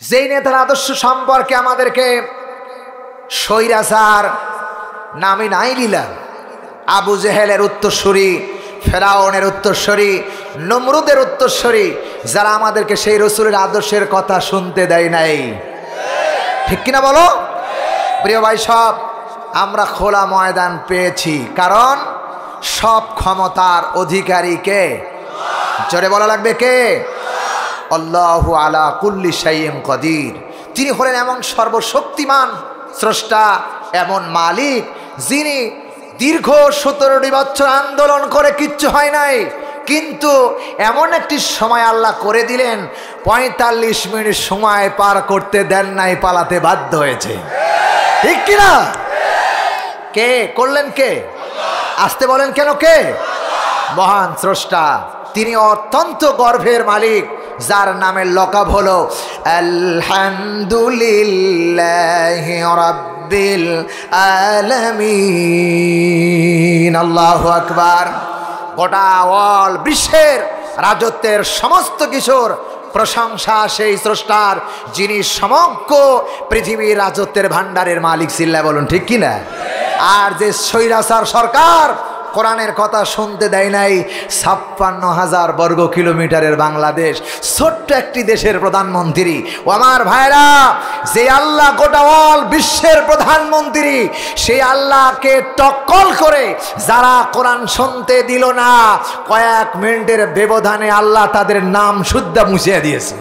যেই নেতার আদর্শ সম্পর্কে আমাদেরকে স্বৈরাচার নামে নাই লীলা, আবু জেহেলের উত্তরসূরি, ফেরাউনের উত্তরসূরি, নমরুদের উত্তরসূরি, যারা আমাদেরকে সেই রসুলের আদর্শের কথা শুনতে দেয় নাই, ঠিক কিনা বলো? প্রিয় ভাই সব, আমরা খোলা ময়দান পেয়েছি, কারণ সব ক্ষমতার অধিকারী কে? জোরে বলা লাগবে কে? আল্লাহু আলা কুল্লি শাইইন কাদির। তিনি হলেন এমন সর্বশক্তিমান স্রষ্টা, এমন মালিক, যিনি দীর্ঘ 17 বছর আন্দোলন করে কিচ্ছু হয় নাই, কিন্তু এমন একটি সময় আল্লাহ করে দিলেন 45 মিনিট সময় পার করতে দেন নাই, পালাতে বাধ্য হয়েছে, ঠিক কিনা? কে করলেন? কে? আসতে বলেন কেন? কে? মহান স্রষ্টা। তিনি অত্যন্ত গর্ভের মালিক, যার নামের লকাব হলো আলহামদুলিল্লাহি রাব্বিল আলামিন। আল্লাহু আকবার। গোটা ওয়াল বিশ্বের রাজত্বের সমস্ত কিছুর প্রশংসা সেই স্রষ্টার, যিনি সমগ্র পৃথিবীর রাজত্বের ভান্ডারের মালিক। চিল্লায় বলুন ঠিক কিনা? আর যে স্বৈরাচার সরকার কোরআনের কথা শুনতে দেয় নাই, 56,000 বর্গ কিলোমিটারের বাংলাদেশ, ছোট্ট একটি দেশের প্রধানমন্ত্রী। ও আমার ভাইরা, যে আল্লাহ গোটা অল বিশ্বের প্রধানমন্ত্রী, সেই আল্লাহকে টক্কল করে যারা কোরআন শুনতে দিল না, কয়েক মিনিটের ব্যবধানে আল্লাহ তাদের নাম শুদ্ধ মুছিয়ে দিয়েছে।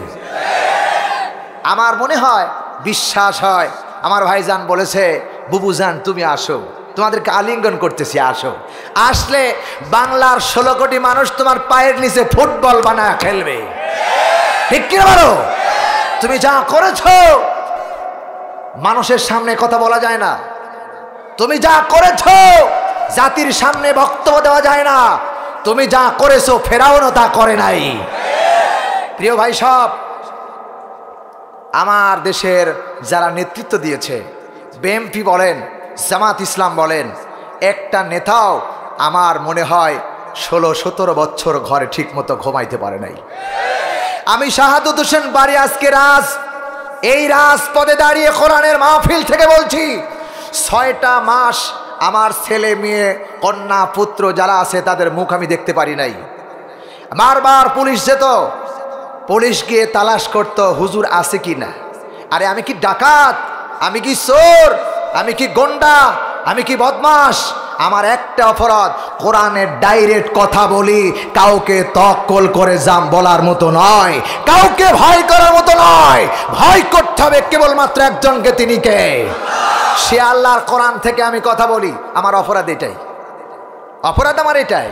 আমার মনে হয়, বিশ্বাস হয়, আমার ভাইজান বলেছে, বুবুজান তুমি আসো, তোমাদেরকে আলিঙ্গন করতেছি, আসো। আসলে বাংলার 16 কোটি মানুষ তোমার পায়ের নিচে ফুটবল বানায় খেলবে, ঠিক কি বলো? তুমি যা করেছো, মানুষের সামনে কথা বলা যায় না। তুমি যা করেছো, জাতির সামনে বক্তব্য দেওয়া যায় না। তুমি যা করেছো, ফেরাউনও তা করে নাই। প্রিয় ভাই সব, আমার দেশের যারা নেতৃত্ব দিয়েছে, বিএনপি বলেন, জামাত ইসলাম বলেন, একটা নেতাও আমার মনে হয় 16-17 বছর ঘরে ঠিক মতো ঘুমাইতে পারে নাই। আমি শাহাদত হোসেন বাড়ি আজকে এই রাজপদে দাঁড়িয়ে কোরআনের মাহফিল থেকে বলছি, 6টা মাস আমার ছেলে মেয়ে কন্যা পুত্র যারা আছে তাদের মুখ আমি দেখতে পারি নাই। বারবার পুলিশ যেত, পুলিশ গিয়ে তালাশ করত হুজুর আছে কি না। আরে আমি কি ডাকাত? আমি কি চোর? আমি কি গন্ডা? আমি কি বদমাস? আমার একটা অপরাধ, কোরআনের ডাইরেক্ট কথা বলি, কাউকে তক্কল করে জাম বলার মতো নয়, কাউকে ভয় করার মতো নয়। ভয় করতে হবে কেবলমাত্র একজনকে, তিনি কে? সে আল্লাহর কোরআন থেকে আমি কথা বলি। আমার অপরাধ এটাই, অপরাধ আমার এটাই।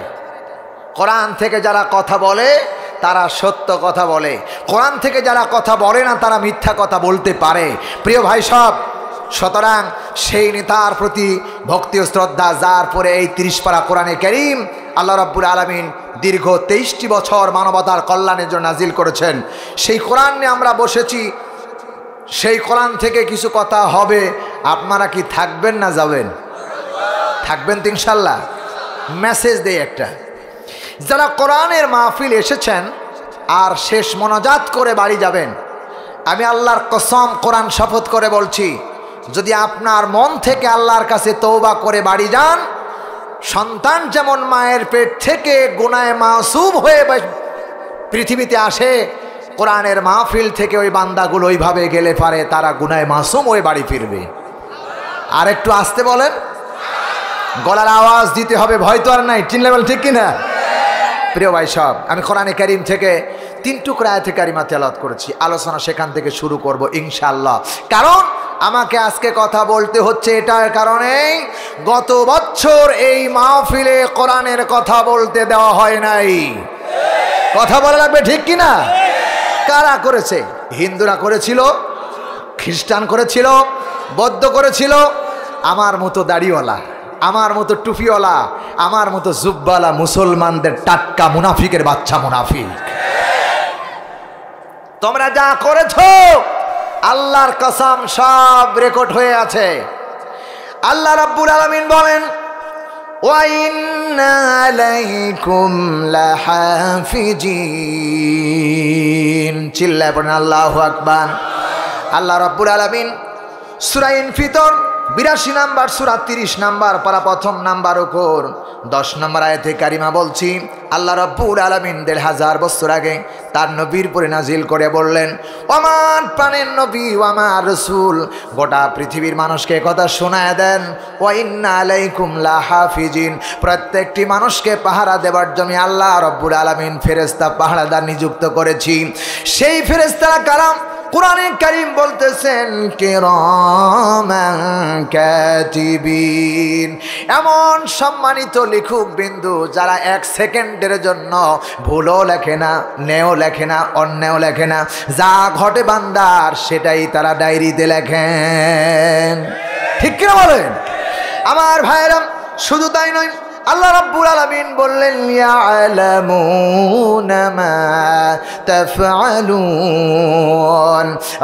কোরআন থেকে যারা কথা বলে তারা সত্য কথা বলে, কোরআন থেকে যারা কথা বলে না তারা মিথ্যা কথা বলতে পারে। প্রিয় ভাই সব, সুতরাং সেই নেতার প্রতি ভক্তি ও শ্রদ্ধা, যার পরে এই 30 পারা কোরআনে কারীম আল্লাহ রাব্বুল আলামিন দীর্ঘ 23টি বছর মানবতার কল্যাণের জন্য নাজিল করেছেন। সেই কোরআন নিয়ে আমরা বসেছি, সেই কোরআন থেকে কিছু কথা হবে। আপনারা কি থাকবেন না যাবেন? থাকবেন তো ইনশাল্লাহ। মেসেজ দেই একটা, যারা কোরআনের মাহফিল এসেছেন আর শেষ মোনাজাত করে বাড়ি যাবেন, আমি আল্লাহর কসম কোরআন শপথ করে বলছি, যদি আপনার মন থেকে আল্লাহর কাছে তওবা করে বাড়ি যান, সন্তান যেমন মায়ের পেট থেকে গুনাহে মাসুম হয়ে পৃথিবীতে আসে, কোরআনের মাহফিল থেকে ওই বান্দাগুলো ওইভাবে গেলে পারে তারা গুনাহে মাসুম হয়ে বাড়ি ফিরবে। আর একটু আসতে বলেন, গলার আওয়াজ দিতে হবে, ভয় তো আর নাই। চিনলে বল ঠিক কিনা? প্রিয় ভাই সব, আমি কোরআনে কারীম থেকে 3 টুকরা আয়াতে কারিমা তেলাওয়াত করেছি। আলোচনা সেখান থেকে শুরু করব ইনশাআল্লাহ। কারণ আমাকে আজকে কথা বলতে হচ্ছে এটার কারণেই, গত বছর এই মাহফিলে কোরআনের কথা বলতে দেওয়া হয় নাই। কথা বলা লাগবে, ঠিক কিনা? কারা করেছে? হিন্দুরা করেছিল, খ্রিস্টান করেছিল, বৌদ্ধ করেছিল, আমার মতো দাড়িওয়ালা, আমার মতো টুপিওয়ালা, আমার মতো জুব্বালা মুসলমানদের টাটকা মুনাফিকের বাচ্চা মুনাফিক। তোমরা যা করেছো আল্লাহর কসম সব রেকর্ড হয়ে আছে। আল্লাহ রাব্বুল আলামিন বলেন, ওয়া ইন্না আলাইকুম লাহাফিজিন। চিল্লায় পড়েন আল্লাহু আকবার। আল্লাহ রাব্বুল আলামিন সূরা ইনফিতর 82 নাম্বার সূরা 30 নাম্বার পারা প্রথম নাম্বার উপর 10 নম্বর আয়াতে কারিমা বলছি, আল্লাহ রাব্বুল আলামিন ১৫০০ বছর আগে তার নবীর পরে নাজিল করে বললেন, আমার প্রাণের নবী ও আমার রাসূল গোটা পৃথিবীর মানুষকে কথা শোনায় দেন, ওয়া ইন্না আলাইকুম লাহাফিজিন, প্রত্যেকটি মানুষকে পাহারা দেওয়ার জন্য আল্লাহ রাব্বুল আলামিন ফেরেশতা পাহারাদার নিযুক্ত করেছি। সেই ফেরেশতারা কারা? কুরআনে কারীম বলতেছেন কিরামান কাতিবিন, এমন সম্মানিত লেখক বিন্দু যারা 1 সেকেন্ডের জন্য ভুলও লেখে না, নেও লেখে না, অন্যায়ও লেখে না, যা ঘটে বান্দার সেটাই তারা ডায়েরিতে লেখেন। ঠিক কিনা বলেন আমার ভাইরা? শুধু তাই নয়, আল্লাহ রাব্বুল আলামিন বললেন ইয়ালামুনা মা তাফআলুন।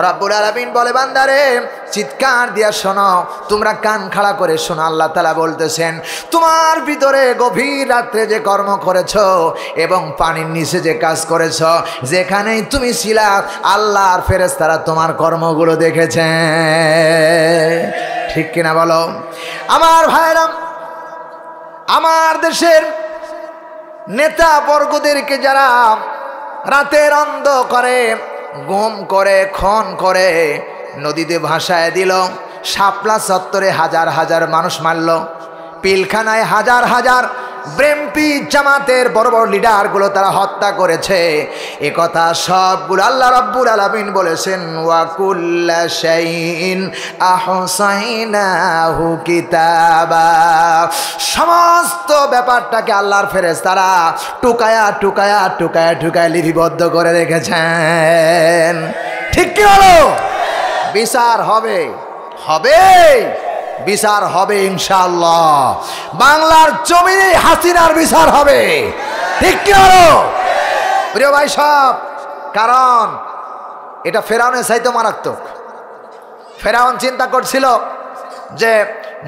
রাব্বুল আলামিন বলে বান্দারে চিৎকার দিয়া শোনো, তোমরা কান খাড়া করে শোনো। আল্লাহ তাআলা বলতেছেন তোমার ভিতরে গভীর রাত্রে যে কর্ম করেছো এবং পানির নিচে যে কাজ করেছো, যেখানেই তুমি ছিলা আল্লাহর ফেরেশতারা তোমার কর্মগুলো দেখেছে। ঠিক কিনা বলো আমার ভাইরা? আমার দেশের নেতা বর্গদেরকে যারা রাতের অন্ধকারে গুম করে খুন করে নদীতে ভাসায় দিল, শাপলা চত্বরে হাজার হাজার মানুষ মারল, পিলখানায় হাজার হাজার ব্রেমপি জামাতের বড় বড় লিডারগুলো তারা হত্যা করেছে, এ কথা সবগুলো আল্লাহ রাব্বুল আলামিন বলেছেন ওয়া কুল্লা শাইইন আহসাইনাহু কিতাবা। সমস্ত ব্যাপারটাকে আল্লাহর ফেরেশতারা টুকায়া টুকায়া টুকায়া টুকায়া লিপিবদ্ধ করে রেখেছেন। ঠিক কি হলো? বিচার হবে, হবে বিচার হবে ইনশাআল্লাহ। বাংলার জমিনে হাসিনার বিচার হবে। ঠিক কি হলো প্রিয় ভাই সব? কারণ এটা ফেরাউনের চাইতে মারাত্মক। ফেরাউন চিন্তা করছিল যে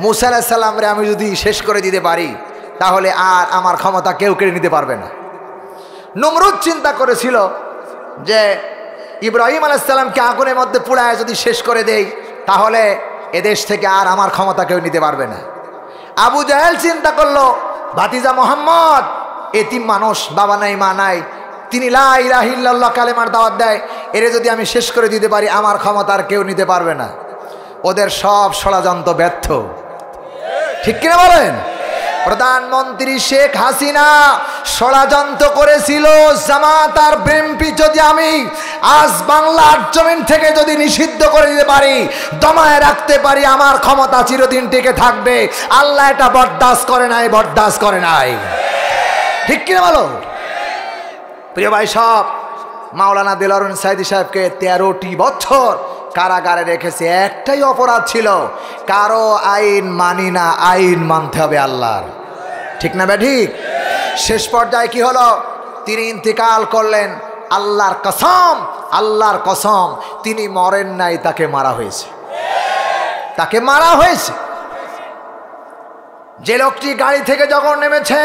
মুসা আলাইহিস সালামরে আমি যদি শেষ করে দিতে পারি তাহলে আর আমার ক্ষমতা কেউ কেড়ে নিতে পারবে না। নমরুদ চিন্তা করেছিল যে ইব্রাহিম আলাইহিস সালামকে আগুনের মধ্যে পুড়ায় যদি শেষ করে দেই তাহলে এদেশ থেকে আর আমার ক্ষমতা কেউ নিতে পারবে না। আবু জাহেল চিন্তা করলো ভাতিজা মোহাম্মদ এতিম মানুষ, বাবা নাই মা নাই, তিনি লা ইলাহা ইল্লাল্লাহ কালেমার দাওয়াত দেয়, এরে যদি আমি শেষ করে দিতে পারি আমার ক্ষমতা আর কেউ নিতে পারবে না। ওদের সব ষড়যন্ত্র ব্যর্থ। ঠিক কিনা বলেন? প্রধানমন্ত্রী শেখ হাসিনা ষড়যন্ত্র করেছিল জামাত আর বিএনপি যদি আমি আজ বাংলার জমিন থেকে যদি নিষিদ্ধ করে দিতে পারি, দমায় রাখতে পারি, আমার ক্ষমতা চিরদিন টিকে থাকবে। আল্লাহ এটা বরদাস্ত করে নাই, বরদাস্ত করে নাই। ঠিক কিনা বলো প্রিয় ভাই সব? মাওলানা দেলোয়ার সাইদি সাহেবকে 13টি বছর কারাগারে রেখেছে, একটাই অপরাধ ছিল, কারো আইন মানি না, আইন মানতে হবে আল্লাহর। ঠিক না ঠিক? শেষ পর্যায়ে কি হলো? তিনি ইন্তেকাল করলেন। আল্লাহর কসম, আল্লাহর কসম, তিনি মরেন নাই, তাকে মারা হয়েছে, তাকে মারা হয়েছে। যে লোকটি গাড়ি থেকে যখন নেমেছে,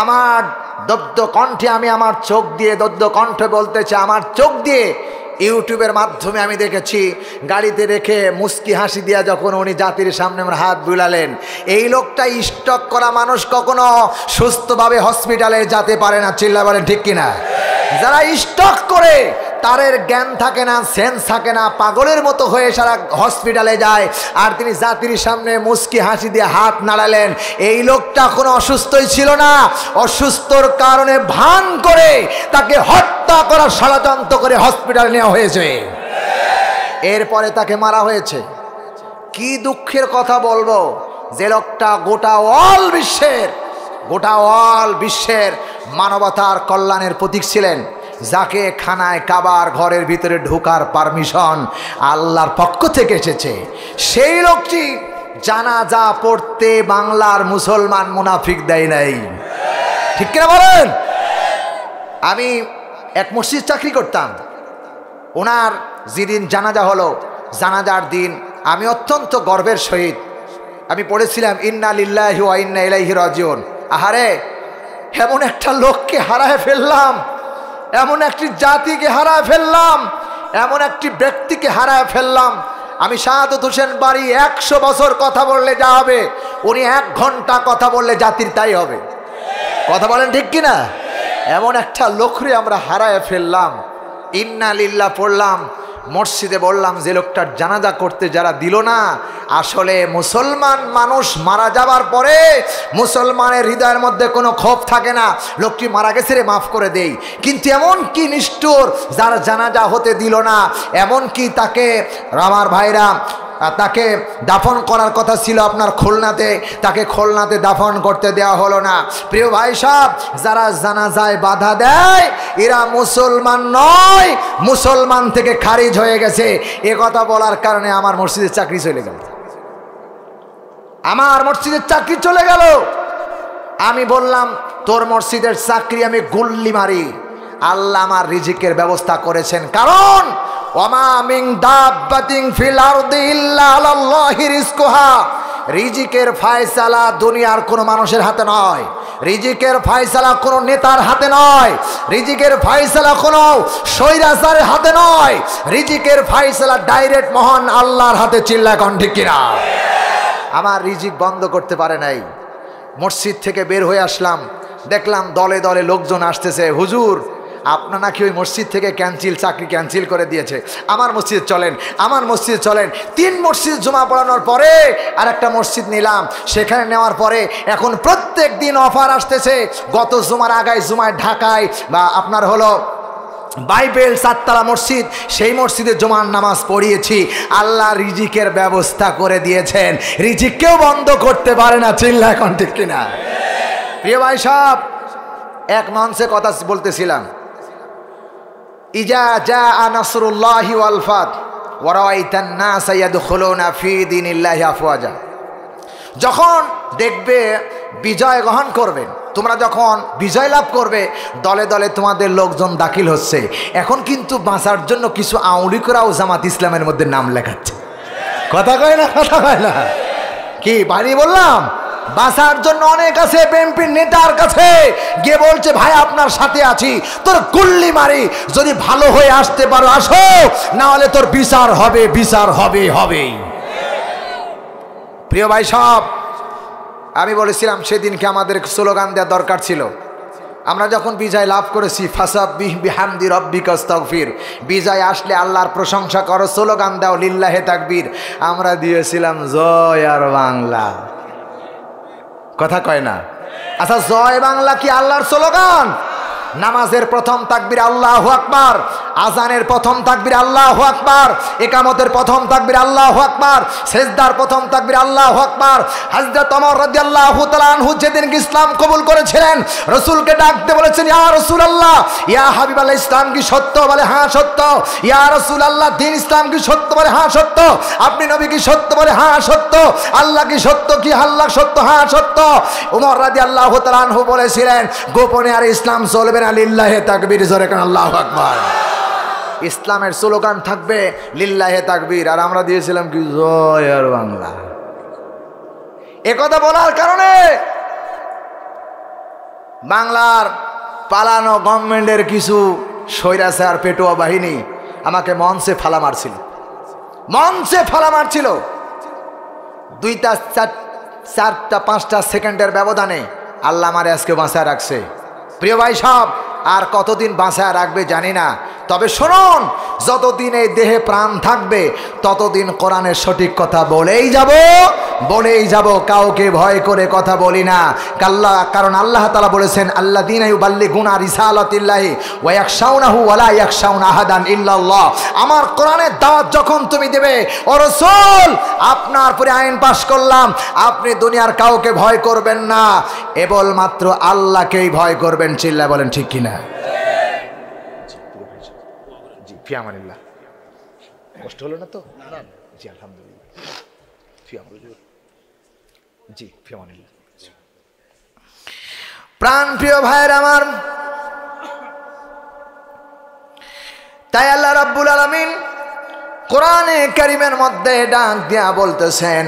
আমার দগ্ধ কণ্ঠে, আমি আমার চোখ দিয়ে দগ্ধ কণ্ঠে বলতেছে, আমার চোখ দিয়ে ইউটিউবের মাধ্যমে আমি দেখেছি, গাড়িতে রেখে মুস্কি হাসি দিয়া যখন উনি জাতির সামনে আমার হাত বুলালেন। এই লোকটা স্ট্রোক করা মানুষ কখনো সুস্থভাবে হসপিটালে যেতে পারে না। চিল্লা বলেন ঠিক কিনা? যারা স্ট্রোক করে তাদের জ্ঞান থাকে না, সেন্স থাকে না, পাগলের মতো হয়ে সারা হসপিটালে যায়, আর তিনি জাতির সামনে মুস্কি হাসি দিয়ে হাত নাড়ালেন। এই লোকটা কোনো অসুস্থই ছিল না, অসুস্থর কারণে ভান করে তাকে হত্যা করার ষড়যন্ত্র করে হসপিটালে নেওয়া হয়েছে, এরপরে তাকে মারা হয়েছে। কি দুঃখের কথা বলবো, যে লোকটা গোটা অল বিশ্বের মানবতার কল্যাণের প্রতীক ছিলেন, যাকে খানায় কাবার ঘরের ভিতরে ঢোকার পারমিশন আল্লাহর পক্ষ থেকে এসেছে, সেই লোকটি জানাজা পড়তে বাংলার মুসলমান মুনাফিক দেয় নাই। ঠিক কিনা বলেন? আমি এক মসজিদ চাকরি করতাম, ওনার যেদিন জানাজা হলো, জানাজার দিন আমি অত্যন্ত গর্বের সহিত আমি পড়েছিলাম ইন্না লিল্লাহি ওয়া ইন্না ইলাইহি রাজিউন। আহারে, এমন একটা লোককে হারায় ফেললাম, এমন একটি জাতিকে হারায় ফেললাম, এমন একটি ব্যক্তিকে হারায় ফেললাম। আমি শাহাদাত হোসেন বাড়ি 100 বছর কথা বললে যা হবে, উনি 1 ঘন্টা কথা বললে জাতির তাই হবে। কথা বলেন ঠিক কিনা? এমন একটা লোকরে আমরা হারায় ফেললাম। ইন্না লিল্লাহ পড়লাম, মসজিদে বললাম যে লোকটার জানাজা করতে যারা দিল না, আসলে মুসলমান মানুষ মারা যাবার পরে মুসলমানের হৃদয়ের মধ্যে কোনো ক্ষোভ থাকে না, লোকটি মারা গেছে রে মাফ করে দেই। কিন্তু এমন কি নিষ্ঠুর, যার জানাজা হতে দিল না, এমন কি তাকে, আমার ভাইরা, তাকে দাফন করার কথা ছিল আপনার খুলনাতে, তাকে খুলনাতে দাফন করতে দেওয়া হলো না। প্রিয় ভাই সাহেব, যারা জানাজায় বাধা দেয় এরা মুসলমান নয়, মুসলমান থেকে খারিজ হয়ে গেছে। এ কথা বলার কারণে আমার মসজিদের চাকরি চলে গেল, আমার মসজিদের চাকরি চলে গেল। আমি বললাম তোর মসজিদের চাকরি আমি গুল্লি মারি। আল্লাহ আমার রিজিকের ব্যবস্থা করেছেন, কারণ ওমা মিন দাব্বাতিন ফিল আরদি ইল্লা আলাল্লাহি রিজকুহা। রিজিকের ফয়সালা দুনিয়ার কোনো মানুষের হাতে নয়, রিজিকের ফয়সালা কোনো নেতার হাতে নয়, রিজিকের ফয়সালা কোনো স্বৈরাচারের হাতে নয়, রিজিকের ফয়সালা ডাইরেক্ট মহান আল্লাহর হাতে। চিল্লা কোন ঠিক কিনা? আমার রিজিক বন্ধ করতে পারে নাই। মসজিদ থেকে বের হয়ে আসলাম, দেখলাম দলে দলে লোকজন আসতেছে, হুজুর আপনার নাকি ওই মসজিদ থেকে চাকরি ক্যান্সেল করে দিয়েছে, আমার মসজিদে চলেন, আমার মসজিদে চলেন। 3 মসজিদ জমা পড়ানোর পরে আর একটা মসজিদ নিলাম, সেখানে নেওয়ার পরে এখন প্রত্যেক দিন অফার আসতেছে। গত জুমার আগায় জুমায় ঢাকায় বা আপনার হলো বাইবেল 4 তলা মসজিদ, সেই মসজিদে জুমার নামাজ পড়িয়েছি। আল্লাহ রিজিকের ব্যবস্থা করে দিয়েছেন, রিজিক কেউ বন্ধ করতে পারে না। চিল্লা এখন ঠিক কিনা? প্রিয় ভাই সাহেব, এক মঞ্চে কথা বলতেছিলাম, ইজা জাআ নাসরুল্লাহি ওয়াল ফাত ওয়া রাআইতান নাসা ইয়াদখুলুনা ফি দীনিল্লাহি আফওয়াজা। যখন দেখবে বিজয় গ্রহণ করবেন, তোমরা যখন বিজয় লাভ করবে, দলে দলে তোমাদের লোকজন দাখিল হচ্ছে। এখন কিন্তু বাঁচার জন্য কিছু আউলিকরাও জামাত ইসলামের মধ্যে নাম লেখাচ্ছে। কথা কয় না? কথা কয় না? কি বাড়ি বললাম? বাঁচার জন্য অনেক আছে, বিএনপির নেতার কাছে গিয়ে বলছে ভাই আপনার সাথে আছি, তোর গুল্লি মারি, যদি ভালো হয়ে আসতে পারো আসো, না হলে তোর বিচার হবে, বিচার হবে হবেই। প্রিয় ভাই সাহেব, আমি বলেছিলাম সেদিনকে আমাদের স্লোগান দেওয়া দরকার ছিল। আমরা যখন বিজয় লাভ করেছি, ফাসাব্বিহ বিহামদি রাব্বিকা আস্তাগফির, বিজয় আসলে আল্লাহর প্রশংসা করো, স্লোগান দাও লিল্লাহে তাকবীর। আমরা দিয়েছিলাম জয় আর বাংলা। কথা কয় না? আচ্ছা, জয় বাংলা কি আল্লাহর স্লোগান? নামাজের প্রথম তাকবীর আল্লাহু আকবার, আজানের প্রথম তাকবীর আল্লাহু আকবার, ইকামতের প্রথম তাকবীর আল্লাহু আকবার, সিজদার প্রথম তাকবীর আল্লাহু আকবার। হযরত ওমর রাদিয়াল্লাহু তাআলা আনহু যেদিন ইসলাম কবুল করেছিলেন, রাসূলকে ডাকতে বলেছেন, ইয়া রাসূলুল্লাহ, ইয়া হাবিবাল্লাহ, ইসলাম কি সত্য? বলে হ্যাঁ সত্য। ইয়া রাসূলুল্লাহ, দ্বীন ইসলাম কি সত্য? বলে হ্যাঁ সত্য। আপনি নবী কি সত্য? বলে হ্যাঁ সত্য। আল্লাহ কি সত্য? কি আল্লাহ সত্য? হ্যাঁ সত্য। ওমর রাদিয়াল্লাহু তাআলা আনহু বলেছিলেন, গোপনে আর ইসলাম চলবে না, লিল্লাহে তাকবীর, জোরে কান আল্লাহু আকবার। ইসলামের স্লোগান থাকবে লিল্লাহে তাকবীর, আর আমরা দিয়েছিলাম কি জয় আর বাংলা। একথা বলার কারণে বাংলার পালানো গভর্নমেন্টের কিছু স্বৈরাচার পেটোয়া বাহিনী আমাকে মঞ্চে ফালা মারছিল, মঞ্চে ফালা মারছিল। 2টা 4টা 5টা সেকেন্ডের ব্যবধানে আল্লাহ আমারে আজকে বাঁচায় রাখছে। প্রিয় ভাই সাহেব, আর কতদিন বাঁচায় রাখবে জানি না, তবে শুনুন, যতদিন এই দেহে প্রাণ থাকবে ততদিন কোরআনের সঠিক কথা বলেই যাব, কাউকে ভয় করে কথা বলি না। কারণ আল্লাহ তাআলা বলেছেন, আল্লাযীনা ইউবাল্লিগুনা রিসালাতিল্লাহি ওয়া ইয়াখশাউনাহু ওয়া লা ইয়াখশাউনা আহাদান ইল্লাল্লাহ। আমার কোরআনের দাওয়াত যখন তুমি দেবে, ও রাসূল আপনার পরে আইন পাশ করলাম, আপনি দুনিয়ার কাউকে ভয় করবেন না, কেবলমাত্র আল্লাহকেই ভয় করবেন। চিল্লা বলেন ঠিক কিনা? জি, ফিয়ামানিল্লাহ। কষ্ট হলো না তো? জি আলহামদুলিল্লাহ। জি ফিয়ামানিল্লাহ। প্রাণ প্রিয় ভাইয়ের আমার, তাই আল্লাহ রাব্বুল আলামিন কোরআনে কারীমের মধ্যে ডাক দিয়া বলতেছেন,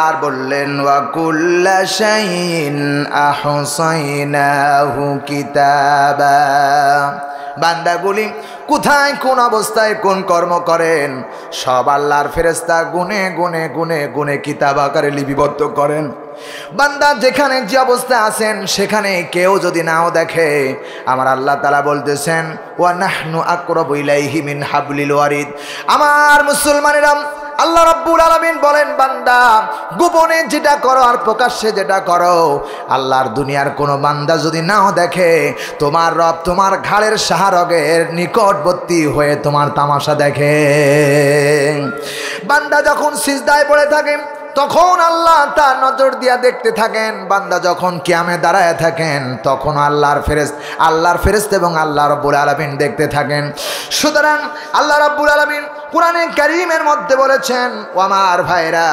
আর বললেন, ওয়া কুল্লা শাইইন আহসাইনাহু কিতাবা। বান্দাগুলি কোথায় কোন অবস্থায় কোন কর্ম করেন সব আল্লাহর ফেরেশতা গুনে গুনে গুনে গুনে কিতাব আকারে লিপিবদ্ধ করেন। বান্দা যেখানে যে অবস্থায় আছেন সেখানে কেউ যদি নাও দেখে, আমার আল্লাহ তাআলা বলতেছেন ওয়া নাহনু আকরাবু ইলাইহি মিন হাবলিল ওয়ারিদ। আমার মুসলমানেরা, আল্লাহ রাব্বুল আলামিন বলেন, বান্দা গোপনে যেটা করো আর প্রকাশ্যে যেটা করো, আল্লাহর দুনিয়ার কোনো বান্দা যদি নাও দেখে, তোমার রব তোমার ঘাড়ের শাহরগের নিকটবর্তী হয়ে তোমার তামাশা দেখে। বান্দা যখন সিজদায় পড়ে থাকে তখন আল্লাহ তার নজর দিয়া দেখতে থাকেন। বান্দা যখন কিয়ামে দাঁড়ায় থাকেন তখন আল্লাহর ফেরেশতা এবং আল্লাহ রাব্বুল আলামিন দেখতে থাকেন। সুতরাং আল্লাহ রাব্বুল আলামিন কোরআনে কারীমের মধ্যে বলেছেন, ও আমার ভাইরা,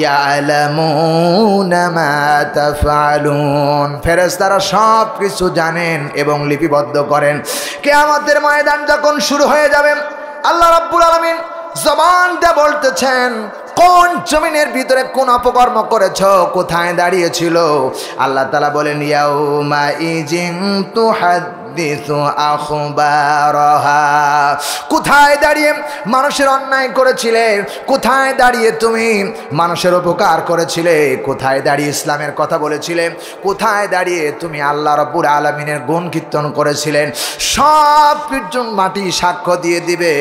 ইয়ালামুনা মা তাফআলুন, ফেরেশতারা সব কিছু জানেন এবং লিপিবদ্ধ করেন। কিয়ামতের ময়দান যখন শুরু হয়ে যাবে, আল্লাহ রাব্বুল আলামিন জবান দিয়ে বলতেছেন, কোন জমিনের ভিতরে কোন অপকর্ম করেছো, কোথায় দাঁড়িয়েছিল। আল্লাহ তাআলা বলেন, ইয়াউমা ইজিন তুহাদ্দিসু আখবারাহা, কোথায় দাঁড়িয়ে মানুষের অন্যায় করেছিলে, কোথায় দাঁড়িয়ে তুমি মানুষের উপকার করেছিলে, কোথায় দাঁড়িয়ে ইসলামের কথা বলেছিলে, কোথায় দাঁড়িয়ে তুমি আল্লাহ রাব্বুল আলামিনের গুণ কীর্তন করেছিলেন, সব কিছু মাটি সাক্ষ্য দিয়ে দিবে।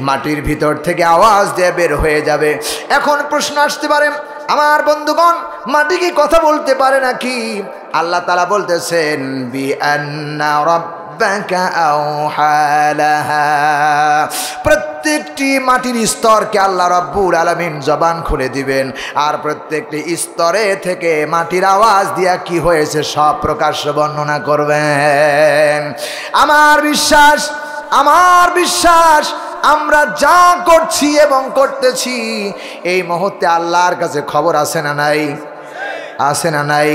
মাটির ভিতর থেকে আওয়াজ দিয়ে বের হয়ে যাবে। এখন প্রশ্ন আসতে পারে, আমার বন্ধুগণ, মাটি কি কথা বলতে পারে নাকি? আল্লাহ তাআলা বলতেছেন, বিআন্না রাব্বাকা আওহা লাহা, প্রত্যেকটি মাটির স্তরকে আল্লাহ রাব্বুল আলামিন জবান খুলে দিবেন, আর প্রত্যেকটি স্তরে থেকে মাটির আওয়াজ দিয়া কি হয়েছে সব প্রকাশ্য বর্ণনা করবেন। আমার বিশ্বাস আমরা যা করছি এবং করতেছি এই মুহূর্তে আল্লাহর কাছে খবর আছে না নাই? আছে না নাই?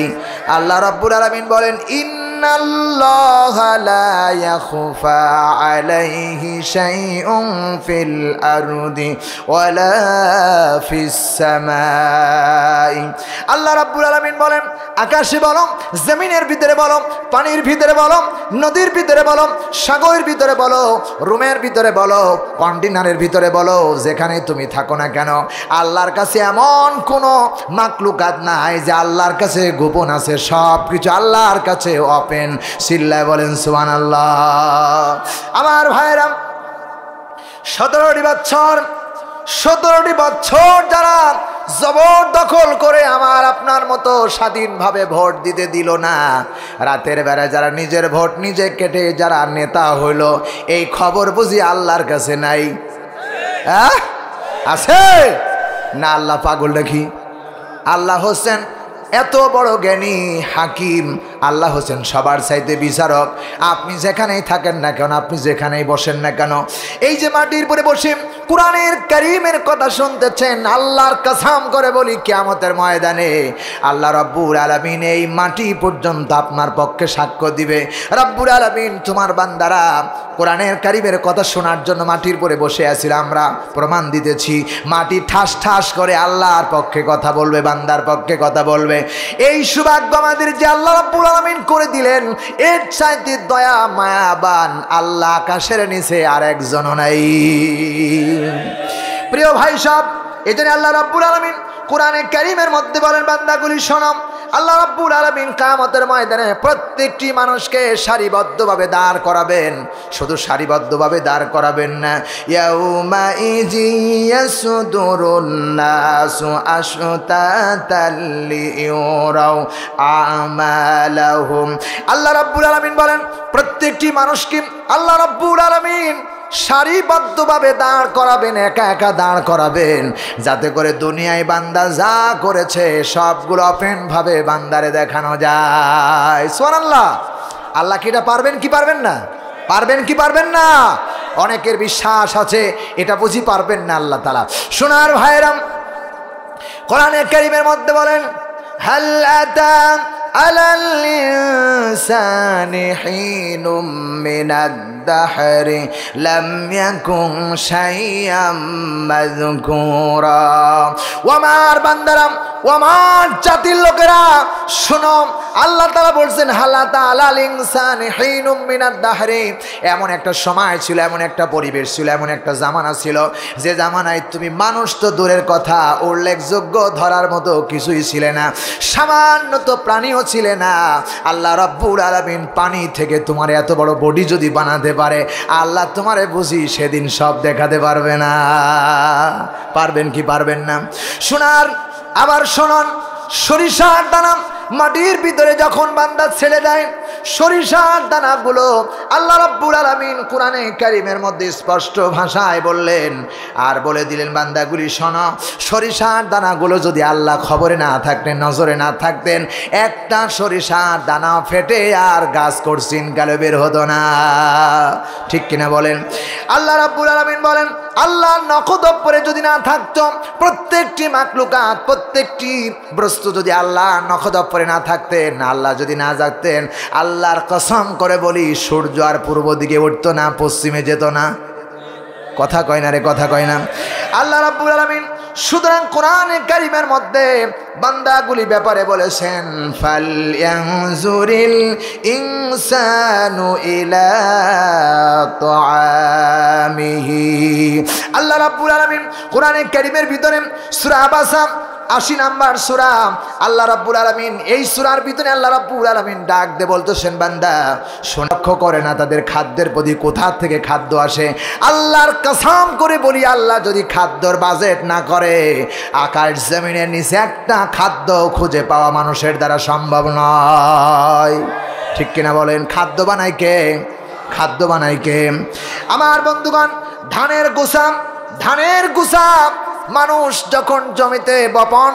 আল্লাহ রাব্বুল আলামিন বলেন, ইন্নাল্লাহা লা ইয়াখফা আলাইহি শাইউন ফিল আরদি ওয়ালা ফিস সামাই। আল্লাহ রাব্বুল আলামিন বলেন, আকাশে বলো, জমিনের ভিতরে বলো, পানির ভিতরে বলো, নদীর ভিতরে বলো, সাগরের ভিতরে বলো, রুমের ভিতরে বলো, কন্টেনারের ভিতরে বলো, যেখানে তুমি থাকো না কেন, আল্লাহর কাছে এমন কোনো মাকলুকাত নাই যে আল্লাহর কাছে গোপন আছে। সব কিছু আল্লাহর কাছে ওপেন। চিল্লায় বলেন সুবহানাল্লাহ। আমার ভাইরা, 17টি বছর যারা জবরদখল করে আমার আপনার মতো স্বাধীনভাবে ভোট দিতে দিল না, রাতের বেলা যারা নিজের ভোট নিজে কেটে যারা নেতা হইল, এই খবর বুঝি আল্লাহর কাছে নাই? আছে না? আল্লাহ পাগল নাকি? আল্লাহ হোসেন এত বড় জ্ঞানী হাকিম, আল্লাহ হোসেন সবার চাইতে বিচারক। আপনি যেখানেই থাকেন না কেন, আপনি যেখানেই বসেন না কেন, এই যে মাটির পরে বসে কোরআনের কারীমের কথা শুনতেছেন, আল্লাহর কসম করে বলি, কিয়ামতের ময়দানে আল্লাহ রাব্বুল আলামিন এই মাটি পর্যন্ত আপনার পক্ষে সাক্ষ্য দিবে। রাব্বুল আলামিন, তোমার বান্দারা কোরআনের কারীমের কথা শোনার জন্য মাটির পরে বসে আছিল, আমরা প্রমাণ দিতেছি। মাটি ঠাস ঠাস করে আল্লাহর পক্ষে কথা বলবে, বান্দার পক্ষে কথা বলবে। এই সৌভাগ্য আমাদের যে আল্লাহ রাব্বুল আলামিন করে দিলেন, এর চাইতে দয়া মায়াবান আল্লাহ আকাশের নিচে আর একজনও নাই। প্রিয় ভাই সব, এজন্য আল্লাহ রাব্বুল আলামিন কোরআনে কারীমের মধ্যে বলেন, বান্দাগুলি শোনো, আল্লাহ রাব্বুল আলামিন কিয়ামতের ময়দানে প্রত্যেকটি মানুষকে সারিবদ্ধভাবে দাঁড় করাবেন। শুধু সারিবদ্ধভাবে দাঁড় করাবেন না, ইয়াউমা ইজি ইয়াসদুরুন নাসু আশতাতাল লিইউরাউ আমালাহুম। আল্লাহ রাব্বুল আলামিন বলেন, প্রত্যেকটি মানুষকে আল্লাহ রাব্বুল আলামিন সারিবদ্ধভাবে দাঁড় করাবেন, একা একা দাঁড় করাবেন, যাতে করে দুনিয়ায় বান্দা যা করেছে সবগুলো ওপেনভাবে বান্দারে দেখানো যায়। সুবহানাল্লাহ। আল্লাহ কি এটা পারবেন কি পারবেন না? পারবেন কি পারবেন না? অনেকের বিশ্বাস আছে এটা বুঝি পারবেন না আল্লাহ তাআলা। সোনার ভাইরাম, কোরআনে কারীমের মধ্যে বলেন, হাল আতা আলাল ইনসানি হিনুম মিনাদ দাহরি লাম ইয়াকুন শাইআম মাযকুরা। ও আমার বান্দারা, ও ও আমার জাতির লোকেরা শোনো, আল্লাহ তাআলা বলছেন হালাতা আলাল ইনসানি হিনুম মিনাদ দাহরি, এমন একটা সময় ছিল, এমন একটা পরিবেশ ছিল, এমন একটা জামানা ছিল যে জামানায় তুমি মানুষ তো দূরের কথা, উল্লেখযোগ্য ধরার মতো কিছুই ছিলে না, সামান্য তো প্রাণীও ছিলে না। আল্লাহ রাব্বুল আলামিন পানি থেকে তোমার এত বড় বডি যদি বানাতে পারে, আল্লাহ তোমারে বুঝি সেদিন সব দেখাতে পারবে না? পারবেন কি পারবেন না? শোনার আবার শোনন, সরিষার দানা মাটির ভিতরে যখন বান্দা ছেড়ে দেয়, সরিষার দানাগুলো আল্লাহ রাব্বুল আলামিন কোরআনে কারীমের মধ্যে স্পষ্ট ভাষায় বললেন, আর বলে দিলেন বান্দাগুলি শোনো, সরিষার দানাগুলো যদি আল্লাহ খবরে না থাকতেন, নজরে না থাকতেন, একটা সরিষার দানা ফেটে আর গাছ করছিন গালে বের হতো না। ঠিক কিনা বলেন? আল্লাহ রাব্বুল আলামিন বলেন, আল্লাহর নখদপ্পরে যদি না থাকতো, প্রত্যেকটি মাখলুকাত, প্রত্যেকটি বস্তু যদি আল্লাহর নখদপ্পরে না থাকতেন, আল্লাহ যদি না জাগতেন, আল্লাহর কসম করে বলি সূর্য আর পূর্ব দিকে উঠতো না, পশ্চিমে যেত না। কথা কয় না রে, কথা কয় না। আল্লাহ রাব্বুল আলামিন সুতরাং কোরআনে কারীমের মধ্যে বান্দাগুলি ব্যাপারে বলেছেন, ফালয়ানজুরিল ইনসানু ইলা তাআমিহি। আল্লাহ রাব্বুল আলামিন কোরআনে কারীমের ভিতরে সূরা আবাসা 80 নাম্বার সূরা, আল্লাহ রাব্বুল আলামিন এই সূরার ভিতরে আল্লাহ রাব্বুল আলামিন ডাক দিয়ে বলতেছেন, বান্দা লক্ষ্য করে না তাদের খাদ্যের প্রতি কোথা থেকে খাদ্য আসে। আল্লাহর কসম করে বলি, আল্লাহ যদি খাদ্যর বাজেট না করে, আকাশ জমিনের নিচে একটা খাদ্য খুঁজে পাওয়া মানুষের দ্বারা সম্ভব নয়। ঠিক কিনা বলেন? খাদ্য বানায় কে? খাদ্য বানায় কে? আমার বন্ধুগণ, ধানের গুছা মানুষ যখন জমিতে বপন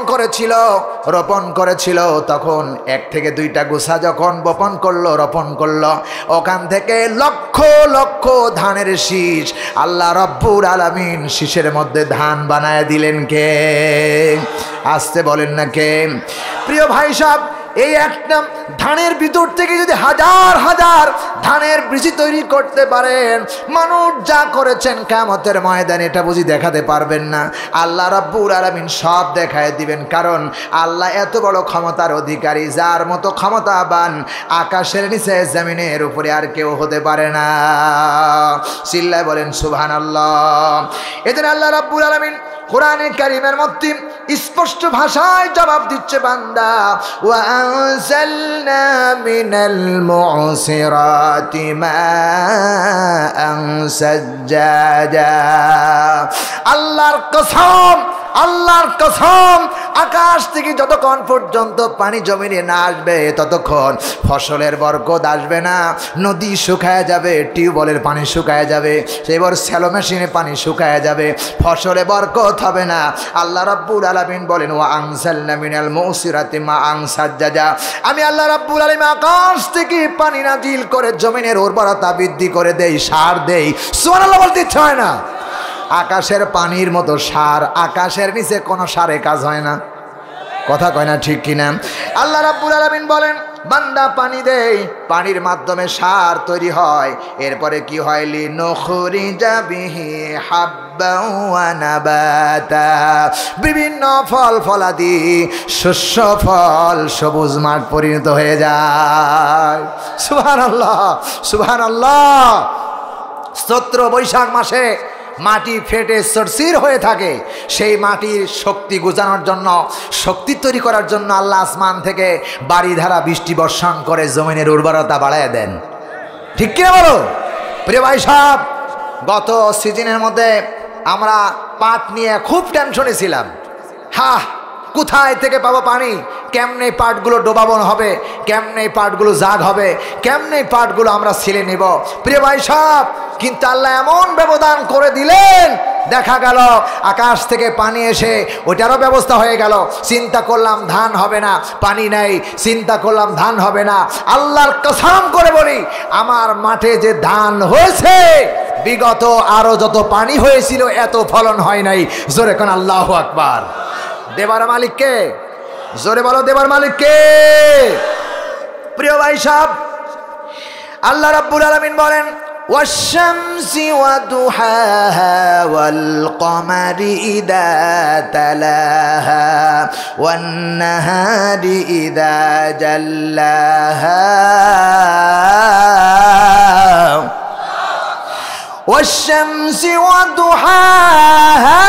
করেছিল, তখন 1 থেকে 2টা গোছা যখন বপন করলো, রোপণ করলো, ওখান থেকে লক্ষ লক্ষ ধানের শীষ আল্লাহ রাব্বুল আলামিন শীষের মধ্যে ধান বানায় দিলেন কে? আসতে বলেন না কে? প্রিয় ভাই সাহেব, এই একটা ধানের ভিতর থেকে যদি হাজার হাজার ধানের বীজ তৈরি করতে পারেন, মানুষ যা করেছেন কিয়ামতের ময়দানে এটা বুঝি দেখাতে পারবেন না? আল্লাহ রাব্বুল আলামিন সব দেখায় দিবেন, কারণ আল্লাহ এত বড় ক্ষমতার অধিকারী, যার মতো ক্ষমতাবান আকাশের নিচে জমিনের উপরে আর কেউ হতে পারে না। চিল্লায় বলেন সুবহানাল্লাহ। এজন্য আল্লাহ রাব্বুল আলামিন কোরআনে কারীমের মধ্যে স্পষ্ট ভাষায় জবাব দিচ্ছে, বান্দা ওয়া আনজালনা মিনাল মুসিরাতি মাআন সাজ্জাজা। আল্লাহর কসম, আকাশ থেকে যতক্ষণ পর্যন্ত পানি জমিনে না আসবে, ততক্ষণ ফসলের বরকত আসবে না। নদী শুকায় যাবে, টিউবওয়েলের পানি শুকায় যাবে, সেবার স্যালো মেশিনে পানি শুকায় যাবে, ফসলে বরকত হবে না। আল্লাহ রাব্বুল আলামিন বলেন, ওয়া আনজালনা মিনাল মুসিরাতি মাআন সাজ্জাজা। আমি আল্লাহ রাব্বুল আলামিন আকাশ থেকে পানি নাজিল করে জমিনের উর্বরতা বৃদ্ধি করে দেই, সার দেই। সুবহানাল্লাহ বলতে ইচ্ছা হয় না? আকাশের পানির মতো সার, আকাশের নিচে কোনো সারে কাজ হয় না। কথা কয় না? ঠিক কিনা? আল্লাহ রাব্বুল আলামিন বলেন, বান্দা পানি দেয়, পানির মাধ্যমে সার তৈরি হয়। এরপরে কি হয়? লিনুখরিজা বিহি হাব্বান ওয়া নাবাতা। বিভিন্ন ফল ফলাদি, শস্য ফল সবুজ মাঠ পরিণত হয়ে যায়। সুবহানাল্লাহ, সুবহানাল্লাহ। চৈত্র বৈশাখ মাসে মাটি ফেটে চরচির হয়ে থাকে, সেই মাটির শক্তি গুজানোর জন্য, শক্তি তৈরি করার জন্য আল্লাহ আসমান থেকে বাড়িধারা বৃষ্টি বর্ষণ করে জমিনের উর্বরতা বাড়ায় দেন। ঠিক কিনা বলো? প্রিয় ভাই সাহেব, গত সিজনের মধ্যে আমরা পাট নিয়ে খুব টেনশনে ছিলাম। কোথায় থেকে পাবো পানি? কেমনে পাটগুলো ডোবাবন হবে, কেমনে পাটগুলো জাগ হবে, কেমনে পাটগুলো আমরা ছিলে নিব। প্রিয় ভাই সাহেব, কিন্তু আল্লাহ এমন ব্যবধান করে দিলেন, দেখা গেল আকাশ থেকে পানি এসে ওটারও ব্যবস্থা হয়ে গেল। চিন্তা করলাম ধান হবে না, পানি নেই, চিন্তা করলাম ধান হবে না। আল্লাহর কসম করে বলি, আমার মাঠে যে ধান হয়েছে, বিগত আরো যত পানি হয়েছিল এত ফলন হয় নাই। জোরে কোন আল্লাহু আকবার। দেবার মালিক কে? জোরে বলো, দেবার মালিক কে? প্রিয় ভাই সাহেব, আল্লাহ রাব্বুল আলামিন বলেন, والشمس وضحاها والقمر إذا تلاها والنهار إذا جلاها والشمس وضحاها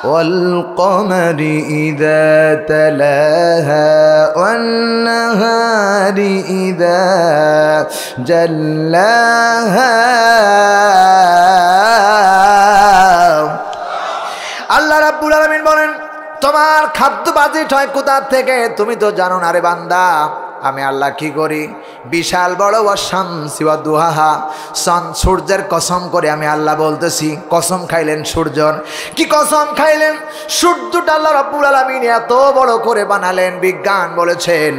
والقمر إذا تلاها والنهار إذا جلاها আল্লাহ রাব্বুল আলামিন বলেন তোমার খাদ্য বাজেট হয় কোথা থেকে তুমি তো জানো না রে বান্দা আমি আল্লাহ কি করি বিশাল বড় ওয়াশামসি ওয়া দুহাহা সূর্যের কসম করে আমি আল্লাহ বলতেছি কসম খাইলেন সূর্যর কি কসম খাইলেন সূর্যটা আল্লাহ রাব্বুল আলামিন এত বড় করে বানালেন বিজ্ঞান বলেছেন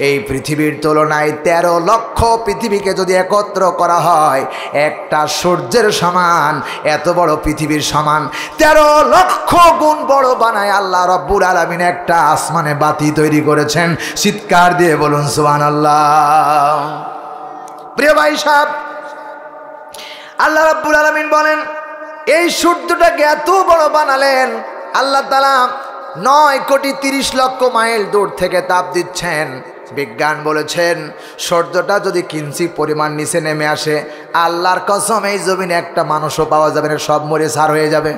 এই পৃথিবীর তুলনায় 13 লক্ষ পৃথিবীকে যদি একত্র করা হয় একটা সূর্যের সমান এত বড় পৃথিবীর সমান 13 লক্ষ গুণ বড় বানায় আল্লাহ রাব্বুল আলামিন একটা আসমানে বাতি তৈরি করেছেন চিৎকার দিয়ে বলুন সুবহানাল্লাহ প্রিয় ভাই সাহেব আল্লাহ রাব্বুল আলামিন বলেন এই সূর্যটাকে এত বড় বানালেন আল্লাহ তাআলা 9,30,00,000 মাইল দূর থেকে তাপ দিচ্ছেন বিজ্ঞান বলেছেন সূর্যটা যদি কিঞ্চি পরিমাণ নিচে নেমে আসে আল্লাহর কসম এই জমিনে একটা মানুষও পাওয়া যাবে না সব মরে ছার হয়ে যাবে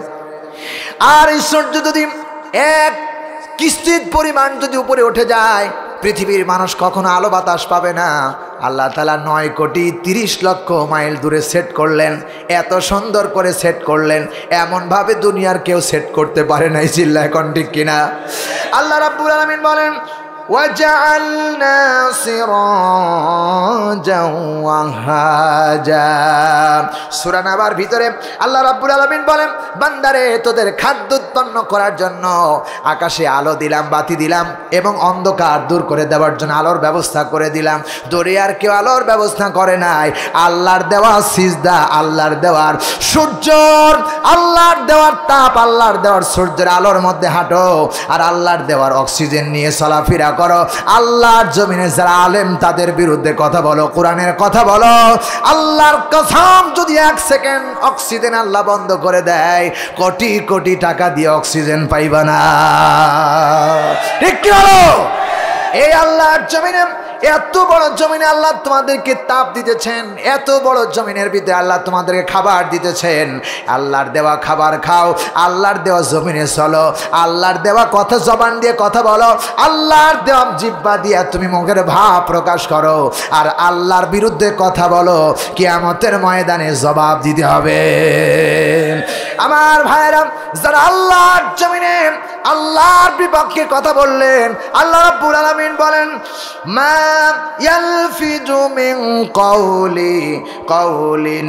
আর এই সূর্য যদি এক কিঞ্চিত পরিমাণ যদি উপরে উঠে যায় পৃথিবীর মানুষ কখনো আলো বাতাস পাবে না আল্লাহ তাআলা 9,30,00,000 মাইল দূরে সেট করলেন এত সুন্দর করে সেট করলেন এমন ভাবে দুনিয়ার কেউ সেট করতে পারে নাই চিল্লায় কোন ঠিক কিনা আল্লাহ রাব্বুল আলামিন বলেন ওয়াজআলনা সিরাজাও ওয়াহাজা সূরা নাবার ভিতরে আল্লাহ রাব্বুল আলামিন বলেন বান্দারে তোদের খাদ্য উৎপন্ন করার জন্য আকাশে আলো দিলাম বাতি দিলাম এবং অন্ধকার দূর করে দেওয়ার জন্য আলোর ব্যবস্থা করে দিলাম দুনিয়ার কেউ আলোর ব্যবস্থা করে নাই আল্লাহর দেওয়া সিজদা আল্লাহর দেওয়ার সূর্য আল্লাহর দেওয়ার তাপ আল্লাহর দেওয়ার সূর্যের আলোর মধ্যে হাঁটো আর আল্লাহর দেওয়ার অক্সিজেন নিয়ে চলাফেরা করো আল্লাহর জমিনে যারা আলেম তাদের বিরুদ্ধে কথা বলো কোরআনের কথা বলো আল্লাহর কসম যদি 1 সেকেন্ড অক্সিজেন আল্লাহ বন্ধ করে দেয় কোটি কোটি টাকা দিয়ে অক্সিজেন পাইবা না ঠিক কি হলো এই আল্লাহর জমিনে এত বড় জমিনে আল্লাহ তোমাদেরকে তাপ দিতেছেন এত বড় জমিনের ভিতরে আল্লাহ তোমাদেরকে খাবার দিতেছেন আল্লাহর দেওয়া খাবার খাও আল্লাহর দেওয়া জমিনে চলো আল্লাহর দেওয়া কথা জবান দিয়ে কথা বলো আল্লাহর দেওয়া জিহ্বা দিয়ে তুমি মুখের ভাব প্রকাশ করো আর আল্লাহর বিরুদ্ধে কথা বলো কিয়ামতের ময়দানে জবাব দিতে হবে আমার ভাইরা যারা আল্লাহর জমিনে আল্লাহর বিপক্ষে কথা বললেন আল্লাহ রাব্বুল আলামিন বলেন মা ইয়ালফিজু মিন কাউলিন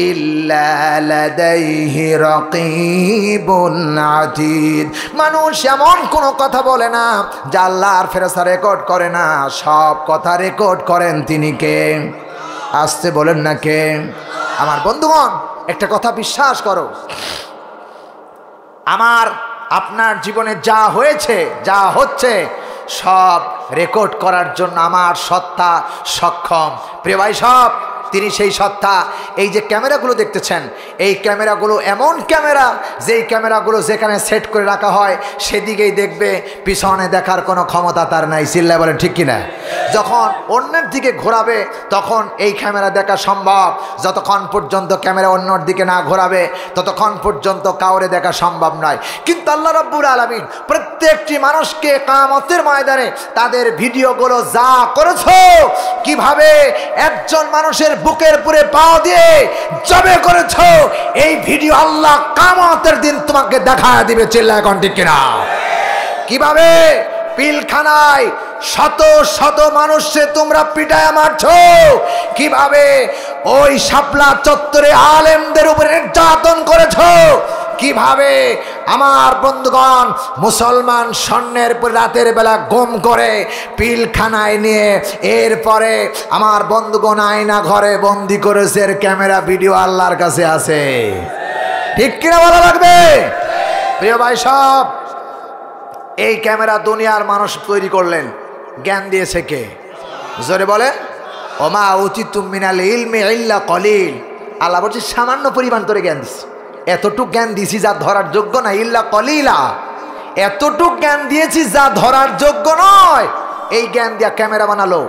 ইল্লা লাদাইহি রাকীবুন আতীদ মানুষ এমন কোনো কথা বলে না যা আল্লাহর ফেরেশতা রেকর্ড করে না সব কথা রেকর্ড করেন তিনি কে আসতে বলেন না কে আমার বন্ধুগণ একটা কথা বিশ্বাস করো আমার আপনার জীবনে যা হয়েছে যা হচ্ছে সব রেকর্ড করার জন্য আমার সত্তা সক্ষম প্রিয় ভাই সব তিনি সেই সত্তা এই যে ক্যামেরাগুলো দেখতেছেন এই ক্যামেরাগুলো এমন ক্যামেরা যেই ক্যামেরাগুলো যেখানে সেট করে রাখা হয় সেদিকেই দেখবে পিছনে দেখার কোনো ক্ষমতা তার নাই চিল্লায় বলেন ঠিক কিনা যখন অন্যের দিকে ঘোরাবে তখন এই ক্যামেরা দেখা সম্ভব যতক্ষণ পর্যন্ত ক্যামেরা অন্যর দিকে না ঘোরাবে ততক্ষণ পর্যন্ত কাউরে দেখা সম্ভব নয় কিন্তু আল্লাহ রাব্বুল আলামিন প্রত্যেকটি মানুষকে কিয়ামতের ময়দানে তাদের ভিডিওগুলো যা করেছো কিভাবে একজন মানুষের বুকের উপরে পাও দিয়ে জবে করেছো এই ভিডিও আল্লাহ কিয়ামতের দিন তোমাকে দেখায় দিবে চিল্লায় কোন ঠিক কিনা কিভাবে পিলখানায় শত শত মানুষকে তোমরা পিটায় মারছো কিভাবে ওই শাপলা চত্বরে আলেমদের উপরে নির্যাতন করেছো কিভাবে আমার বন্ধুগণ মুসলমান স্বর্ণের পর রাতের বেলা গুম করে পিলখানায় নিয়ে এরপরে আমার বন্ধুগণ আয়না ঘরে বন্দি করেছে এর ক্যামেরা ভিডিও আল্লাহর কাছে আছে ঠিক কিনা বলা লাগবে প্রিয় ভাই সব এই ক্যামেরা দুনিয়ার মানুষ তৈরি করলেন জ্ঞান দিয়েছে কে জোরে বলেন ওমা উচিতুম মিনাল ইলমি ইল্লা কলিল। আল্লাহ বলছে সামান্য পরিমাণ তোরে জ্ঞান দিছি, এতটুক জ্ঞান দিছি যা ধরার যোগ্য না। ইল্লা কলিলা, এতটুক জ্ঞান দিয়েছি যা ধরার যোগ্য নয়। এই জ্ঞান দিয়া ক্যামেরা বানালো,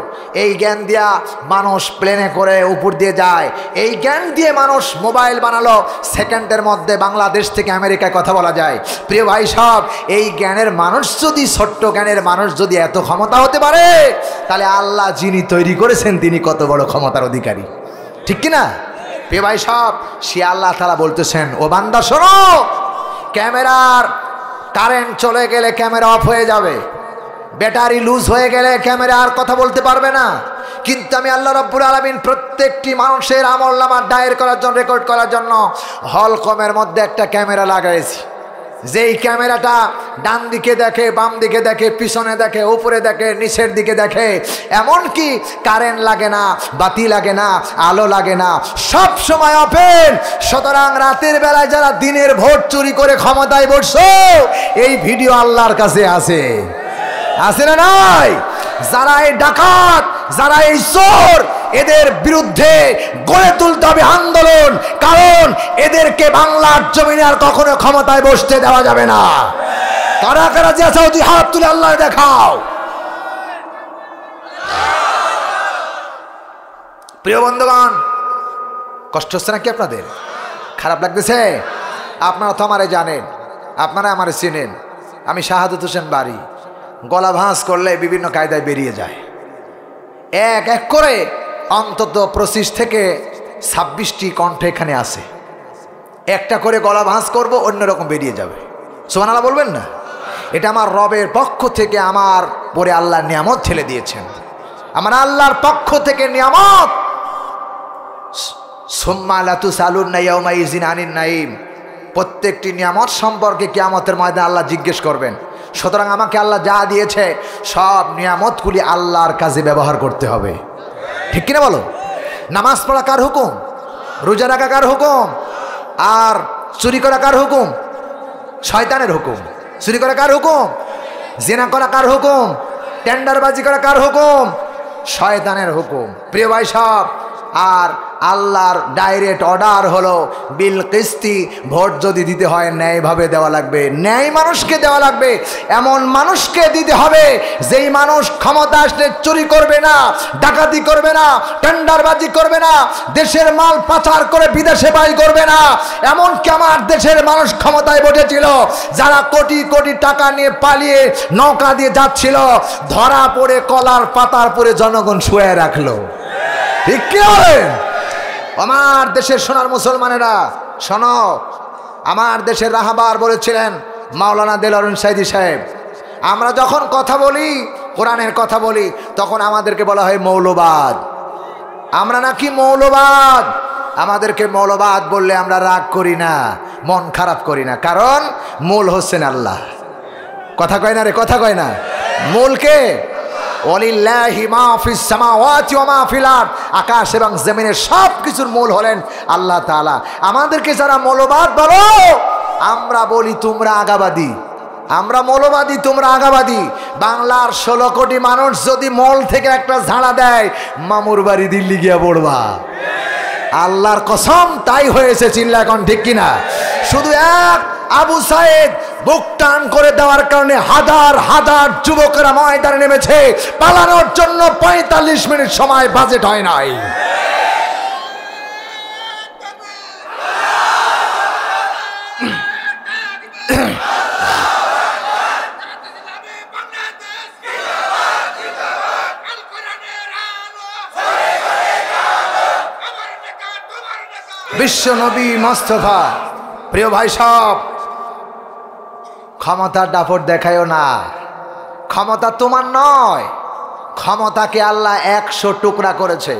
এই জ্ঞান দিয়া মানুষ প্লেনে করে উপর দিয়ে যায়, এই জ্ঞান দিয়ে মানুষ মোবাইল বানালো, সেকেন্ডের মধ্যে বাংলাদেশ থেকে আমেরিকায় কথা বলা যায়। প্রিয় ভাই সব, এই জ্ঞানের মানুষ যদি, ছোট্ট জ্ঞানের মানুষ যদি এত ক্ষমতা হতে পারে, তাহলে আল্লাহ যিনি তৈরি করেছেন তিনি কত বড় ক্ষমতার অধিকারী, ঠিক কিনা? প্রিয় ভাই সব, সে আল্লাহ তাআলা বলতেছেন, ও বান্দা শোনো, ক্যামেরার কারেন্ট চলে গেলে ক্যামেরা অফ হয়ে যাবে, ব্যাটারি লুজ হয়ে গেলে ক্যামেরা আর কথা বলতে পারবে না। কিন্তু আমি আল্লাহ রাব্বুল আলামিন প্রত্যেকটি মানুষের আমলনামা দায়ের করার জন্য, রেকর্ড করার জন্য হলকমের মধ্যে একটা ক্যামেরা লাগাইছি। যেই ক্যামেরাটা ডান দিকে দেখে, বাম দিকে দেখে, পিছনে দেখে, উপরে দেখে, নিচের দিকে দেখে, এমনকি কারেন্ট লাগে না, বাতি লাগে না, আলো লাগে না, সব সময় ওপেন। সুতরাং রাতের বেলায় যারা দিনের ভোট চুরি করে ক্ষমতায় বসছো, এই ভিডিও আল্লাহর কাছে আছে, আছে না নাই? যারা এই ডাকাত, যারা এই চোর, এদের বিরুদ্ধে গড়ে তুলতে হবে আন্দোলন, কারণ এদেরকে বাংলার জমিনে আর কখনো ক্ষমতায় বসতে দেওয়া যাবে না। কারা কারা যে আছো হাত তুলে আল্লাহ দেখাও। প্রিয় বন্ধুগণ, কষ্ট হচ্ছে নাকি আপনাদের? খারাপ লাগতেছে? আপনারা তো আমারে জানেন, আপনারা আমারে চিনেন। আমি শাহাদত হোসেন বাড়ি, গলা ভাঁজ করলে বিভিন্ন কায়দায় বেরিয়ে যায়। এক এক করে অন্তত 25 থেকে 26টি কণ্ঠ এখানে আছে। একটা করে গলা ভাঁজ করব, অন্যরকম বেরিয়ে যাবে। সুবহানাল্লাহ বলবেন না? এটা আমার রবের পক্ষ থেকে আমার পরে আল্লাহর নিয়ামত ঠেলে দিয়েছেন, আমার আল্লাহর পক্ষ থেকে নিয়ামত। সুম্মা লা তুসালুন্না ইয়াউমাইযিন আনিন নাঈম, প্রত্যেকটি নিয়ামত সম্পর্কে কিয়ামতের ময়দানে আল্লাহ জিজ্ঞেস করবেন। সুতরাং আমাকে আল্লাহ যা দিয়েছে সব নিয়ামতগুলি আল্লাহর কাজে ব্যবহার করতে হবে, ঠিক কিনা বলো? নামাজ পড়া কার হুকুম? রোজা রাখা কার হুকুম? আর চুরি করা কার হুকুম? শয়তানের হুকুম। চুরি করা কার হুকুম? জিনা করা কার হুকুম? টেন্ডারবাজি করা কার হুকুম? শয়তানের হুকুম। প্রিয় ভাই সব, আর আল্লাহর ডাইরেক্ট অর্ডার হলো বিল কিস্তি, ভোট যদি দিতে হয় ন্যায়ভাবে দেওয়া লাগবে, ন্যায় মানুষকে দেওয়া লাগবে, এমন মানুষকে দিতে হবে যেই মানুষ ক্ষমতা আসলে চুরি করবে না, ডাকাতি করবে না, টেন্ডারবাজি করবে না, দেশের মাল পাচার করে বিদেশে বাই করবে না। এমনকি আমার দেশের মানুষ ক্ষমতায় বসেছিল, যারা কোটি কোটি টাকা নিয়ে পালিয়ে নৌকা দিয়ে যাচ্ছিল, ধরা পড়ে কলার পাতার পরে জনগণ শুয়ে রাখলো, ঠিক কি বলেন? আমার দেশের সোনার মুসলমানেরা শোনো, আমার দেশের রাহবার বলেছিলেন মাওলানা দেলোয়ার সাইদি সাহেব, আমরা যখন কথা বলি, কোরআনের কথা বলি, তখন আমাদেরকে বলা হয় মৌলবাদ। আমরা নাকি মৌলবাদ। আমাদেরকে মৌলবাদ বললে আমরা রাগ করি না, মন খারাপ করি না, কারণ মূল হচ্ছেন আল্লাহ। কথা কয় না রে, কথা কয় না? মূলকে ওয়ালিল্লাহি মা ফিস সামাওয়াতি ওয়া মা ফিল আরদ, আকাশ এবং জমিনের সব কিছুর মূল হলেন আল্লাহ তাআলা। আমাদেরকে যারা মৌলবাদ বলো, আমরা বলি তোমরা আগাবাদী। আমরা মৌলবাদী, তোমরা আগাবাদী। বাংলার 16 কোটি মানুষ যদি মল থেকে একটা ঝাড়া দেয়, মামুর বাড়ি দিল্লি গিয়া পড়বা। আল্লাহর কসম তাই হয়েছে, চিল্লা এখন ঠিক কিনা? শুধু এক আবু সাইদ বুক টান করে দেওয়ার কারণে হাজার হাজার যুবকেরা ময়দানে নেমেছে, পালানোর জন্য 45 মিনিট সময় বাজেট হয় নাই। বিশ্ব নবী মোস্তফা। প্রিয় ভাই সব, ক্ষমতার দাপট দেখায়ও না, ক্ষমতা তোমার নয়। ক্ষমতাকে আল্লাহ 100 টুকরা করেছে,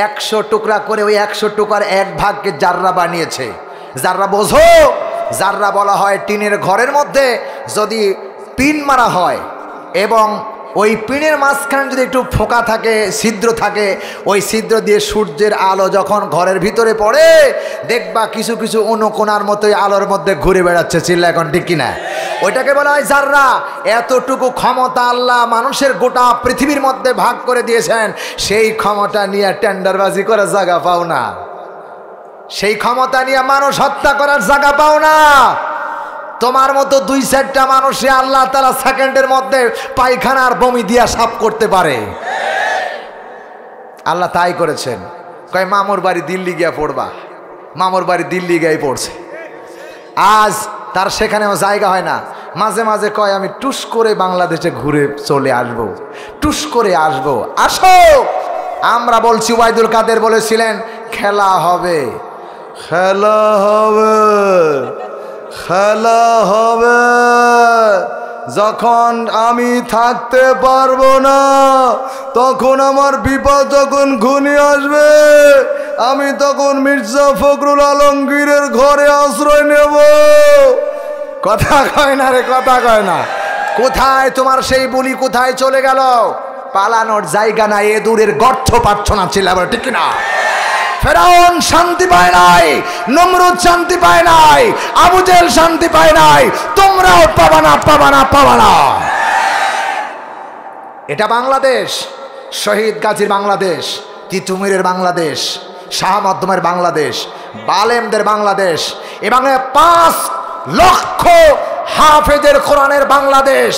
100 টুকরা করে ওই 100 টুকরার এক ভাগকে জাররা বানিয়েছে। জাররা বোঝো? জাররা বলা হয় টিনের ঘরের মধ্যে যদি পিন মারা হয় এবং ওই পিনের মাঝখানে যদি একটু ফোঁকা থাকে, ছিদ্র থাকে, ওই ছিদ্র দিয়ে সূর্যের আলো যখন ঘরের ভিতরে পড়ে দেখবা কিছু কিছু অনুকোণার মতোই আলোর মধ্যে ঘুরে বেড়াচ্ছে। চিল্লা এখন ঠিক কিনা? ওইটাকে বলা হয় জাররা। এতটুকু ক্ষমতা আল্লাহ মানুষের গোটা পৃথিবীর মধ্যে ভাগ করে দিয়েছেন। সেই ক্ষমতা নিয়ে টেন্ডারবাজি করার জায়গা পাও না, সেই ক্ষমতা নিয়ে মানুষ হত্যা করার জায়গা পাও না। তোমার মতো 2-4টা মানুষে আল্লাহ তাআলা সেকেন্ডের মধ্যে পায়খানার বমি দিয়া সাফ করতে পারে। আল্লাহ তাই করেছেন। কয় মামুর বাড়ি দিল্লি গিয়া পড়বা, মামুর বাড়ি দিল্লি গিয়ে পড়ছে। আজ তার সেখানেও জায়গা হয় না। মাঝে মাঝে কয় আমি টুস করে বাংলাদেশে ঘুরে চলে আসব, টুস করে আসব। আসো, আমরা বলছি ওবায়দুল কাদের বলেছিলেন খেলা হবে, খেলা হবে, খেলা হবে। যখন আমি থাকতে পারবো না, তখন আমার বিপদ যখন ঘনিয়ে আসবে, আমি তখন মির্জা ফখরুল আলমগীরের ঘরে আশ্রয় নেব। কথা কয় না রে, কথা কয় না। কোথায় তোমার সেই বুলি, কোথায় চলে গেল? পালানোর জায়গা নাই, এ দূরের গর্ত পাচ্ছ না। ছিল আবার ঠিক না? ফেরাউন শান্তি পায় নাই, নমরুদ শান্তি পায় নাই, আবু জেহেল শান্তি পায় নাই, তোমরাও পাবা না, পাবা না, পাবা না। এটা বাংলাদেশ, শহীদ গাজীর বাংলাদেশ, তিতুমিরের বাংলাদেশ, শাহ মধ্যমের বাংলাদেশ, বালেমদের বাংলাদেশ, এবং 5 লক্ষ হাফেজের কোরআনের বাংলাদেশ,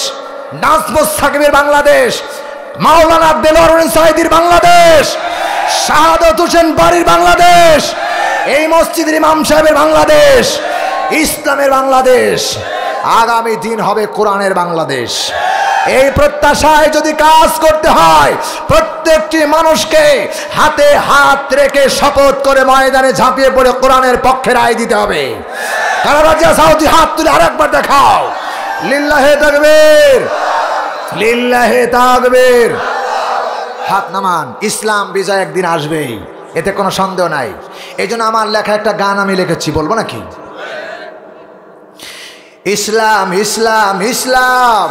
নাজমুস সাকিবের বাংলাদেশ, মাওলানা দেলোয়ার হোসেন সাঈদীর বাংলাদেশ, শাহাদত হোসেন বাড়ির বাংলাদেশ, এই মসজিদের ইমাম সাহেবের বাংলাদেশ, ইসলামের বাংলাদেশ। আগামী দিন হবে কোরআনের বাংলাদেশ। এই প্রত্যাশায় যদি কাজ করতে হয়, প্রত্যেকটি মানুষকে হাতে হাত রেখে শপথ করে ময়দানে ঝাঁপিয়ে পড়ে কোরআনের পক্ষে রায় দিতে হবে। কারা রাজি আছো? হাত তুলে আরেকবার দেখাও। লিল্লাহে তাকবীর, লিল্লাহে তাকবীর। হাত নামান। ইসলাম বিজয় একদিন আসবেই, এতে কোনো সন্দেহ নাই। এই জন্য আমার লেখা একটা গান আমি লিখেছি, বলবো নাকি? ইসলাম ইসলাম ইসলাম,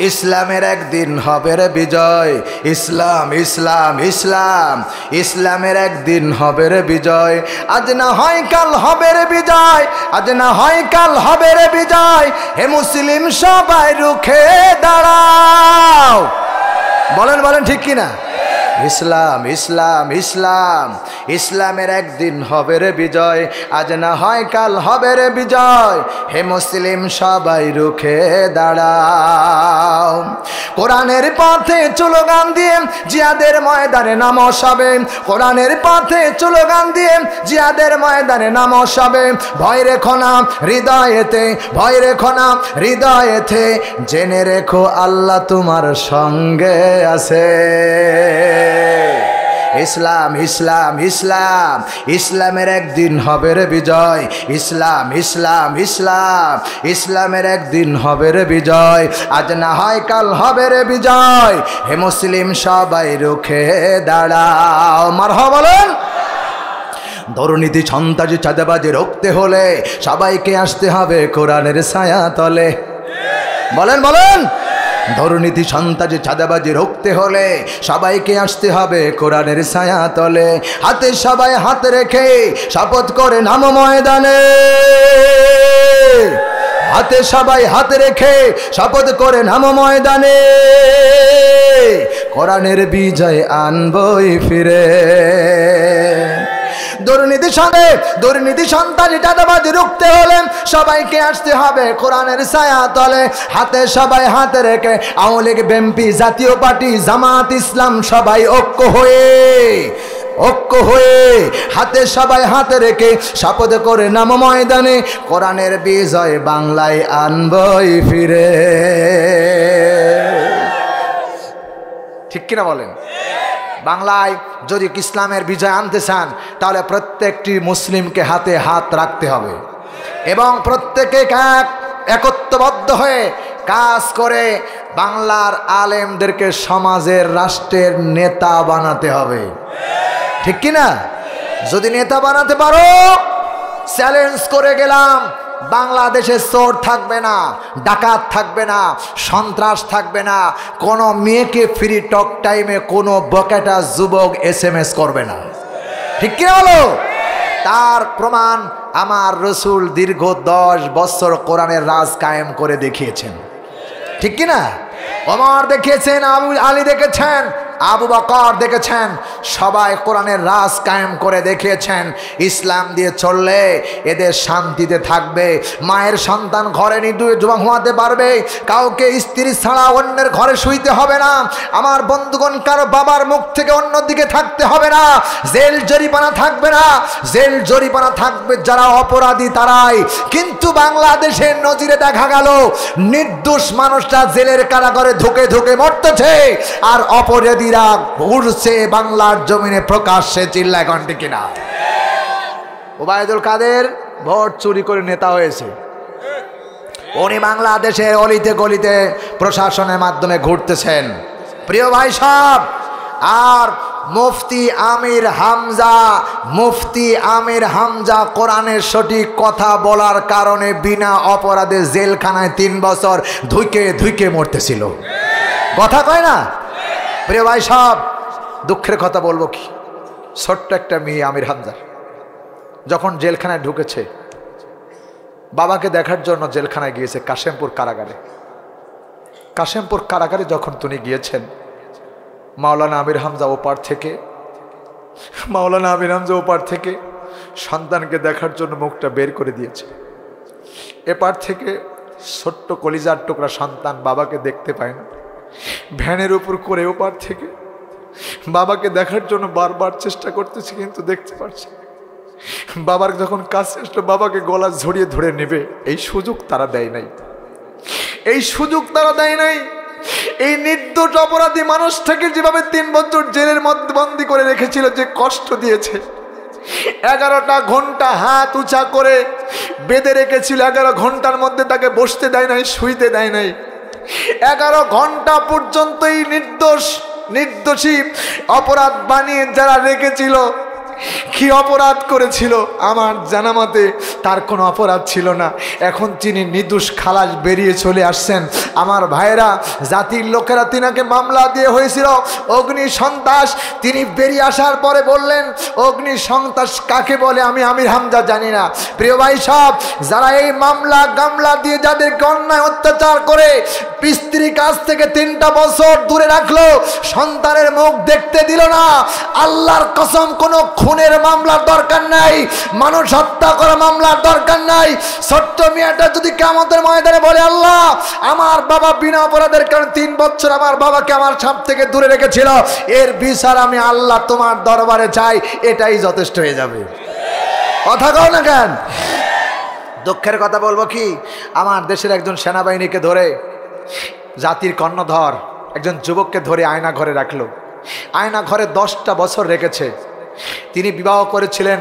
ইসলামের একদিন হবে রে বিজয়। ইসলাম ইসলাম ইসলাম, ইসলামের একদিন হবে রে বিজয়। আজ না হয় কাল হবে রে বিজয়, আজ না হয় কাল হবে রে বিজয়। হে মুসলিম সবাই রুখে দাঁড়াও। বলেন বলেন ঠিক কিনা? ইসলাম ইসলাম ইসলাম, ইসলামের একদিন হবে রে বিজয়। আজ না হয় কাল হবে রে বিজয়। হে মুসলিম সবাই রুখে দাঁড়াও। কোরআনের পথে স্লোগান দিয়ে জিহাদের ময়দানে নামস হবে। কোরআনের পথে স্লোগান দিয়ে জিহাদের ময়দানে নামস হবে। ভয় রেখো না হৃদয়েতে, ভয় রেখো না হৃদয়েতে, জেনে রেখো আল্লাহ তোমার সঙ্গে আছে। ইসলাম ইসলাম ইসলাম, ইসলামের একদিন হবে রে বিজয়। ইসলাম ইসলাম ইসলাম, ইসলামের একদিন হবে রে বিজয়। আজ না হয় কাল হবে রে বিজয়। হে মুসলিম সবাই রুখে দাঁড়াও। মারহাবা বলেন। দুর্নীতি সন্ত্রাসী চাঁদাবাজি রুখতে হলে সবাইকে আসতে হবে কোরআনের ছায়া তলে। বলেন বলেন। দুর্নীতি সন্ত্রাসী চাঁদাবাজি রুখতে হলে সবাইকে আসতে হবে কোরআনের ছায়া তলে। হাতে সবাই হাত রেখে শপথ করে নামো ময়দানে। হাতে সবাই হাত রেখে শপথ করে নামো ময়দানে। কোরআনের বিজয় আনবই ফিরে। দুর্নীতি সন্ত্রাসী চাঁদাবাজি রুখতে হলে সবাইকে আসতে হবে কোরআনের ছায়া তলে। হাতে সবাই হাতে রেখে আওয়ামী লীগ, বিএনপি, জাতীয় পার্টি, জামাত ইসলাম সবাই ঐক্য হয়ে হাতে সবাই হাতে রেখে শপথ করে নামো ময়দানে। কোরআনের বিজয় বাংলায় আনবই ফিরে। ঠিক কিনা বলেন? বাংলায় যদি ইসলামের বিজয় আনতে চান তাহলে প্রত্যেকটি মুসলিমকে হাতে হাত রাখতে হবে এবং প্রত্যেকে একত্রবদ্ধ হয়ে কাজ করে বাংলার আলেমদেরকে সমাজের, রাষ্ট্রের নেতা বানাতে হবে। ঠিক কিনা? যদি নেতা বানাতে পারো, চ্যালেঞ্জ করে গেলাম, বাংলাদেশে চোর থাকবে না, ডাকাত থাকবে না, সন্ত্রাস থাকবে না, কোনো মেয়েকে ফ্রি টক টাইমে কোনো বকেটা যুবক SMS করবে না। ঠিক কি বলো? তার প্রমাণ আমার রসুল দীর্ঘ 10 বছর কোরআনের রাজ কায়েম করে দেখিয়েছেন। ঠিক কি না? ওমর দেখিয়েছেন, আলী দেখেছেন, আবু বকর দেখেছেন, সবাই কোরআনের রাজ কায়েম করে দেখিয়েছেন। ইসলাম দিয়ে চললে এদের শান্তিতে থাকবে, মায়ের সন্তান ঘরে নির্দোষ ঘুমাতে পারবে, কাউকে স্ত্রী ছাড়া অন্যের ঘরে শুইতে হবে না। আমার বন্ধুগণ, কারো বাবার মুখ থেকে অন্যদিকে থাকতে হবে না, জেল জরিমানা থাকবে না। জেল জরিমানা থাকবে যারা অপরাধী তারাই। কিন্তু বাংলাদেশের নজিরে দেখা গেল নির্দোষ মানুষরা জেলের কারাগারে ধুকে ধুকে মরতেছে, আর অপরাধী ঘুরছে বাংলার জমিনে প্রকাশ্যে। চিল্লায় ঘন্টি কিনা? ওবায়দুল কাদের ভোট চুরি করে নেতা হয়েছে, উনি বাংলাদেশের অলিতে গলিতে প্রশাসনের মাধ্যমে ঘুরতেছেন। প্রিয় ভাই সব, আর মুফতি আমির হামজা কোরআনের সঠিক কথা বলার কারণে বিনা অপরাধে জেলখানায় 3 বছর ধুইকে মরতেছিল। কথা কয় না? প্রিয় ভাই সব, দুঃখের কথা বলবো কি, ছোট্ট একটা মেয়ে আমির হামজা যখন জেলখানায় ঢুকেছে, বাবাকে দেখার জন্য জেলখানায় গিয়েছে কাশেমপুর কারাগারে। কাশেমপুর কারাগারে যখন তিনি গিয়েছেন, মাওলানা আমির হামজা ওপার থেকে সন্তানকে দেখার জন্য মুখটা বের করে দিয়েছে। এপার থেকে ছোট্ট কলিজার টুকরা সন্তান বাবাকে দেখতে পায় না, ভ্যানের উপর করে ওপার থেকে বাবাকে দেখার জন্য বারবার চেষ্টা করতেছে, কিন্তু দেখতে পারছে। বাবার যখন কাছে আসলো, বাবাকে গলা ঝরিয়ে ধরে নেবে, এই সুযোগ তারা দেয় নাই। এই নির্দোষ অপরাধী মানুষটাকে যেভাবে 3 বছর জেলের মধ্যে বন্দী করে রেখেছিল, যে কষ্ট দিয়েছে, 11টা ঘন্টা হাত উঁচা করে বেঁধে রেখেছিল, 11 ঘন্টার মধ্যে তাকে বসতে দেয় নাই, শুইতে দেয় নাই। 11 ঘন্টা পর্যন্ত এই নির্দোষী অপরাধ বানিয়ে যারা রেখেছিল, কি অপরাধ করেছিল? আমার জানা মতে তার কোনো অপরাধ ছিল না। এখন তিনি নির্দোষ খালাস বেরিয়ে চলে আসছেন। আমার ভাইরা, জাতির লোকেরা তিনাকে মামলা দিয়ে হয়েছিল অগ্নি সন্ত্রাস। তিনি বেরিয়ে আসার পরে বললেন, অগ্নি সন্ত্রাস কাকে বলে আমি আমির হামজা জানি না। প্রিয় ভাই সব, যারা এই গামলা দিয়ে যাদেরকে অন্যায় অত্যাচার করে স্ত্রীর কাছ থেকে 3টা বছর দূরে রাখলো, সন্তানের মুখ দেখতে দিল না, আল্লাহর কসম কোনো খুনের মামলার দরকার নাই, মানুষ হত্যা করা মামলার দরকার নাই। ছোট্ট মেয়েটা যদি কিয়ামতের ময়দানে বলে, আল্লাহ আমার বাবা বিনা অপরাধের কারণে 3 বছর আমার বাবাকে আমার সাপ থেকে দূরে রেখেছিল, এর বিচার আমি আল্লাহ তোমার দরবারে চাই, এটাই যথেষ্ট হয়ে যাবে। কথা কও না কেন? দুঃখের কথা বলবো কি, আমার দেশের একজন সেনাবাহিনীকে ধরে, জাতির কর্ণধর একজন যুবককে ধরে আয়না ঘরে রাখলো। আয়না ঘরে 10টা বছর রেখেছে। তিনি বিবাহ করেছিলেন,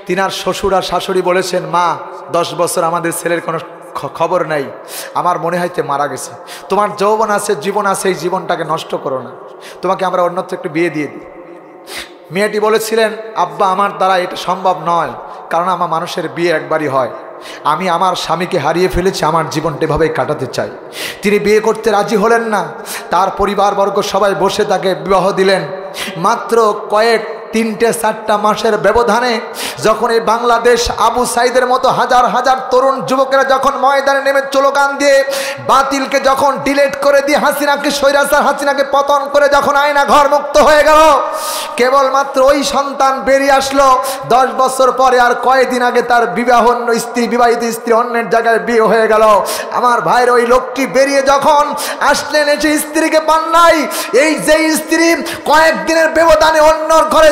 তিনার শ্বশুর আর শাশুড়ি বলেছেন, মা 10 বছর আমাদের ছেলের কোনো খবর নাই, আমার মনে হয়তো মারা গেছে, তোমার যৌবন আছে, জীবন আছে, এই জীবনটাকে নষ্ট করো না, তোমাকে আমরা অন্যত্র একটু বিয়ে দিয়ে দিই। মেয়েটি বলেছিলেন, আব্বা আমার দ্বারা এটা সম্ভব নয়, কারণ আমার মানুষের বিয়ে একবারই হয়, আমি আমার স্বামীকে হারিয়ে ফেলেছি, আমার জীবনটা এভাবেই কাটাতে চাই। তিনি বিয়ে করতে রাজি হলেন না। তার পরিবারবর্গ সবাই বসে তাকে বিবাহ দিলেন। মাত্র 3-4টা মাসের ব্যবধানে যখন এই বাংলাদেশ আবু সাইদের মতো হাজার হাজার তরুণ যুবকেরা যখন ময়দানে নেমে স্লোগান দিয়ে বাতিলকে যখন ডিলেট করে দিয়ে হাসিনাকে স্বৈরাচার হাসিনাকে পতন করে যখন আয়না ঘর মুক্ত হয়ে গেল, কেবলমাত্র ওই সন্তান বেরিয়ে আসলো 10 বছর পরে। আর কয়েকদিন আগে তার বিবাহিত স্ত্রী অন্যের জায়গায় বিয়ে হয়ে গেল। আমার ভাইয়ের ওই লোকটি বেরিয়ে যখন আসলেন, এসে স্ত্রীকে পান নাই। এই যে স্ত্রী কয়েকদিনের ব্যবধানে অন্যর ঘরে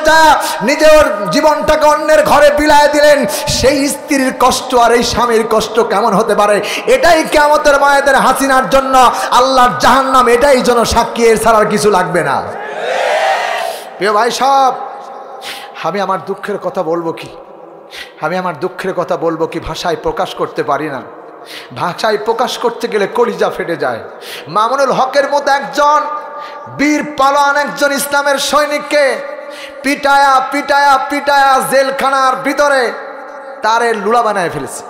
নিজের জীবনটাকে অন্যের ঘরে বিলায় দিলেন, সেই স্ত্রীর কষ্ট আর এই স্বামীর কষ্ট কেমন হতে পারে? এটাই কিয়ামতের ময়দানে হাসিনার জন্য আল্লাহর জাহান্নাম, এটাই যেন সাক্ষী, এর ছাড়া কিছু লাগবে না। প্রিয় ভাই সব, আমি আমার দুঃখের কথা বলবো কি, ভাষায় প্রকাশ করতে পারি না। ভাষায় প্রকাশ করতে গেলে কলিজা ফেটে যায়। মামুনুল হকের মতো একজন বীর পালোয়ান, একজন ইসলামের সৈনিককে পিটায়া জেলখানার ভিতরে তারে লুলা বানায় ফেলেছে।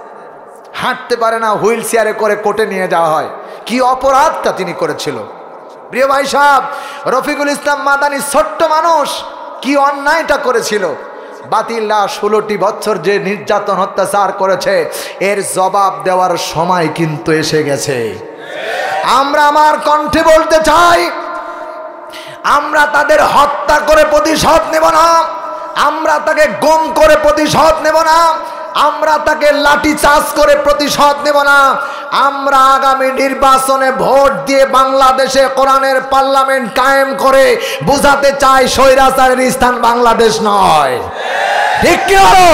হাঁটতে পারে না, হুইল চেয়ারে করে কোর্টে নিয়ে যাওয়া হয়। কি অপরাধটা তিনি করেছিল? প্রিয় ভাই সাহেব, রফিকুল ইসলাম মাদানী ছোট্ট মানুষ, কি অন্যায়টা করেছিল? বাতিল্লাহ 16টি বছর যে নির্যাতন অত্যাচার করেছে, এর জবাব দেওয়ার সময় কিন্তু এসে গেছে। আমরা আমার কণ্ঠে বলতে চাই, আমরা তাদের হত্যা করে প্রতিশোধ নেব না, আমরা তাকে গুম করে প্রতিশোধ নেব না, আমরা তাকে লাঠি চার্জ করে প্রতিশোধ নেব না। আমরা আগামী নির্বাচনে ভোট দিয়ে বাংলাদেশে কোরআনের পার্লামেন্ট কায়েম করে বুঝাতে চাই স্বৈরাচারের স্থান বাংলাদেশ নয়। ঠিক কি বলো?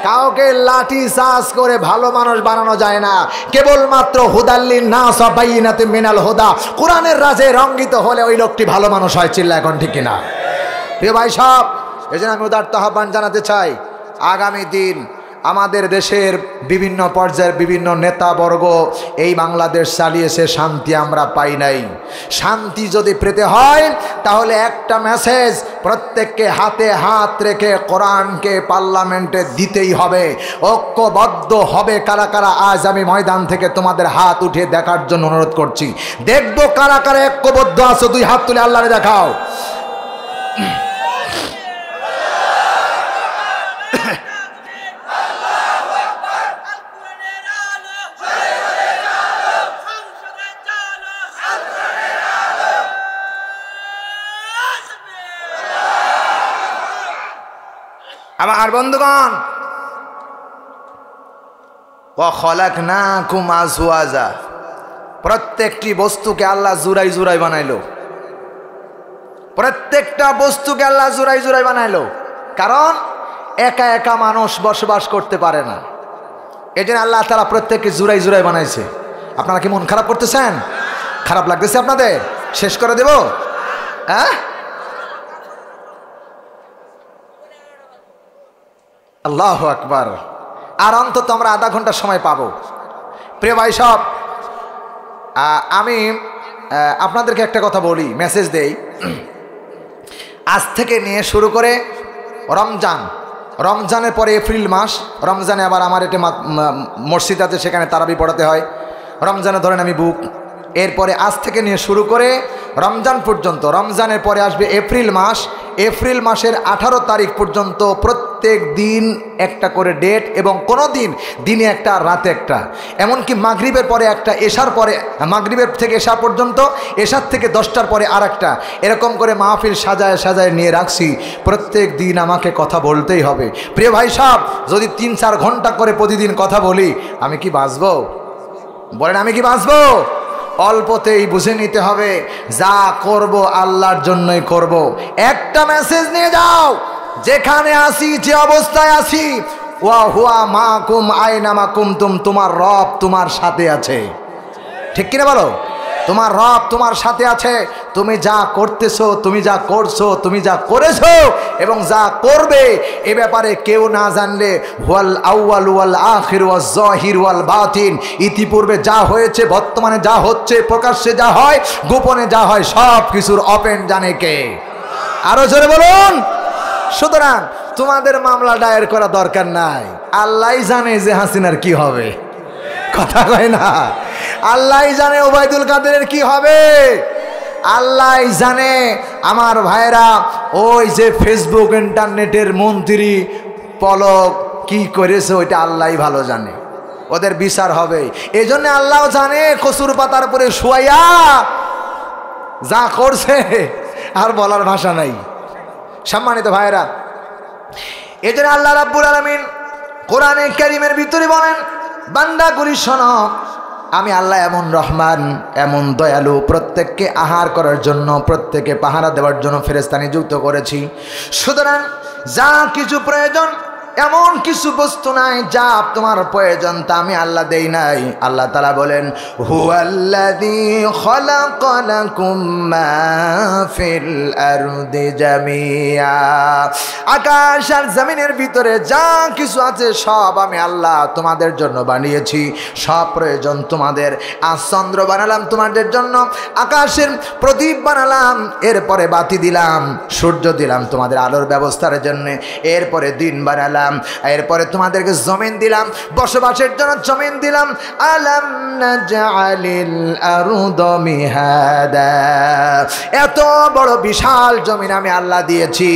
কাউকে লাঠি চার্জ করে ভালো মানুষ বানানো যায় না। কেবলমাত্র হুদাল্লিন নাস ওয়া বাইয়িনাতিন মিনাল হুদা, কোরআনের রাজে রঙ্গিত হলে ওই লোকটি ভালো মানুষ হয়। চিল্লা এখন ঠিক কিনা? প্রিয় ভাই সাহেব, এজন্য আমি উদাত্ত আহ্বান জানাতে চাই, আগামী দিন আমাদের দেশের বিভিন্ন পর্যায়ের বিভিন্ন নেতাবর্গ এই বাংলাদেশ চালিয়েছে, শান্তি আমরা পাই নাই। শান্তি যদি পেতে হয় তাহলে একটা মেসেজ প্রত্যেককে হাতে হাত রেখে কোরআনকে পার্লামেন্টে দিতেই হবে, ঐক্যবদ্ধ হবে। কারা কারা আজ আমি ময়দান থেকে তোমাদের হাত উঠিয়ে দেখার জন্য অনুরোধ করছি, দেখবো কারা কারা ঐক্যবদ্ধ আছো, দুই হাত তুলে আল্লাহরে দেখাও। আমার বন্ধুগণ, ওয়া খালাকনাকুম আজওয়াজা, প্রত্যেকটি বস্তুকে আল্লাহ জুরাই জুরাই বানাইলো। প্রত্যেকটা বস্তুকে আল্লাহ জুরাই জুরাই বানাইলো, কারণ একা একা মানুষ বসবাস করতে পারে না। এই জন্য আল্লাহ তাআলা প্রত্যেককে জুরাই জুরাই বানাইছে। আপনারা কি মন খারাপ করতেছেন? খারাপ লাগতেছে আপনাদের? শেষ করে দেব? হ্যাঁ, আল্লাহু আকবার। আর অন্তত আমরা আধা ঘন্টা সময় পাবো। প্রিয় ভাই সব, আমি আপনাদেরকে একটা কথা বলি, মেসেজ দেই। আজ থেকে নিয়ে শুরু করে রমজান, রমজানের পরে এপ্রিল মাস, রমজানে আবার আমার এটা মসজিদ আছে, সেখানে তারাবি পড়াতে হয়। রমজানে ধরেন আমি বুক, এরপরে আজ থেকে নিয়ে শুরু করে রমজান পর্যন্ত, রমজানের পরে আসবে এপ্রিল মাস, এপ্রিল মাসের 18 তারিখ পর্যন্ত প্রত্যেক দিন একটা করে ডেট, এবং কোনো দিন দিনে একটা রাতে একটা, এমনকি মাগরিবের পরে একটা, এশার পরে, মাগরিবের থেকে এশা পর্যন্ত, এশার থেকে 10টার পরে আর একটা, এরকম করে মাহফিল সাজায় সাজায় নিয়ে রাখছি। প্রত্যেক দিন আমাকে কথা বলতেই হবে। প্রিয় ভাই সাহেব, যদি 3-4 ঘন্টা করে প্রতিদিন কথা বলি, আমি কি বাঁচবো? বলেন, আমি কি বাঁচবো? অল্পতেই বুঝে নিতে হবে, যা করব আল্লাহর জন্যই করব। একটা মেসেজ নিয়ে যাও, যেখানে আসি, যে অবস্থায় আছি, ওয়া হুয়া মাকুম আইনামা কুনতুম, তোমার রব তোমার সাথে আছে। ঠিক কিনা বলো? তোমার রব তোমার সাথে আছে। তুমি যা করতেছো, তুমি যা করছো, তুমি যা করেছো এবং যা করবে, এ ব্যাপারে কেউ না জানলে, ওয়াল আউয়াল ওয়াল আখির ওয়াল যাহির ওয়াল বাতিন, ইতিপূর্বে যা হয়েছে, বর্তমানে যা হচ্ছে, প্রকাশ্যে যা হয়, গোপনে যা হয়, সব কিছুর ওপেন জানে কে? আরো জোরে বলুন। সুতরাং তোমাদের মামলা দায়ের করা দরকার নাই, আল্লাহই জানে যে হাসিনার কি হবে। কথা কয় না? আল্লাহই জানে ওবায়দুল কাদেরের কি হবে, আল্লাহই জানে। আমার ভাইরা, ওই যে ফেসবুক ইন্টারনেটের মন্ত্রী পলক কি করেছে, ওইটা আল্লাহই ভালো জানে, ওদের বিচার হবে। এই জন্য আল্লাহ জানে, কসুর পাতার উপরে শুয়াইয়া যা করছে, আর বলার ভাষা নাই। সম্মানিত ভাইরা, এই জন্য আল্লাহ রাব্বুল আলামিন কোরআনে কারীমের ভিতরে বলেন, বান্দাগুলি শোনো, আমি আল্লাহ এমন রহমান, এমন দয়ালু, প্রত্যেককে আহার করার জন্য, প্রত্যেককে পাহারা দেওয়ার জন্য ফেরেশতা নিযুক্ত করেছি। সুতরাং যা কিছু প্রয়োজন, এমন কিছু বস্তু নাই যা তোমার প্রয়োজন তা আমি আল্লাহ দেই নাই। আল্লাহ তাআলা বলেন, হুয়াল্লাযী খালাকালাকুম মা ফিল আরদি জামিআ, আকাশ আর জমিনের ভিতরে যা কিছু আছে সব আমি আল্লাহ তোমাদের জন্য বানিয়েছি। সব প্রয়োজন তোমাদের। আজ চন্দ্র বানালাম তোমাদের জন্য, আকাশের প্রদীপ বানালাম, এরপরে বাতি দিলাম, সূর্য দিলাম তোমাদের আলোর ব্যবস্থার জন্য, এরপরে দিন বানালাম, দিলাম, এরপরে তোমাদেরকে জমিন দিলাম, বসবাসের জন্য জমিন দিলাম। আলাম নাজআলিল আরদা মিহাদা, এত বড় বিশাল জমিন আমি আল্লাহ দিয়েছি,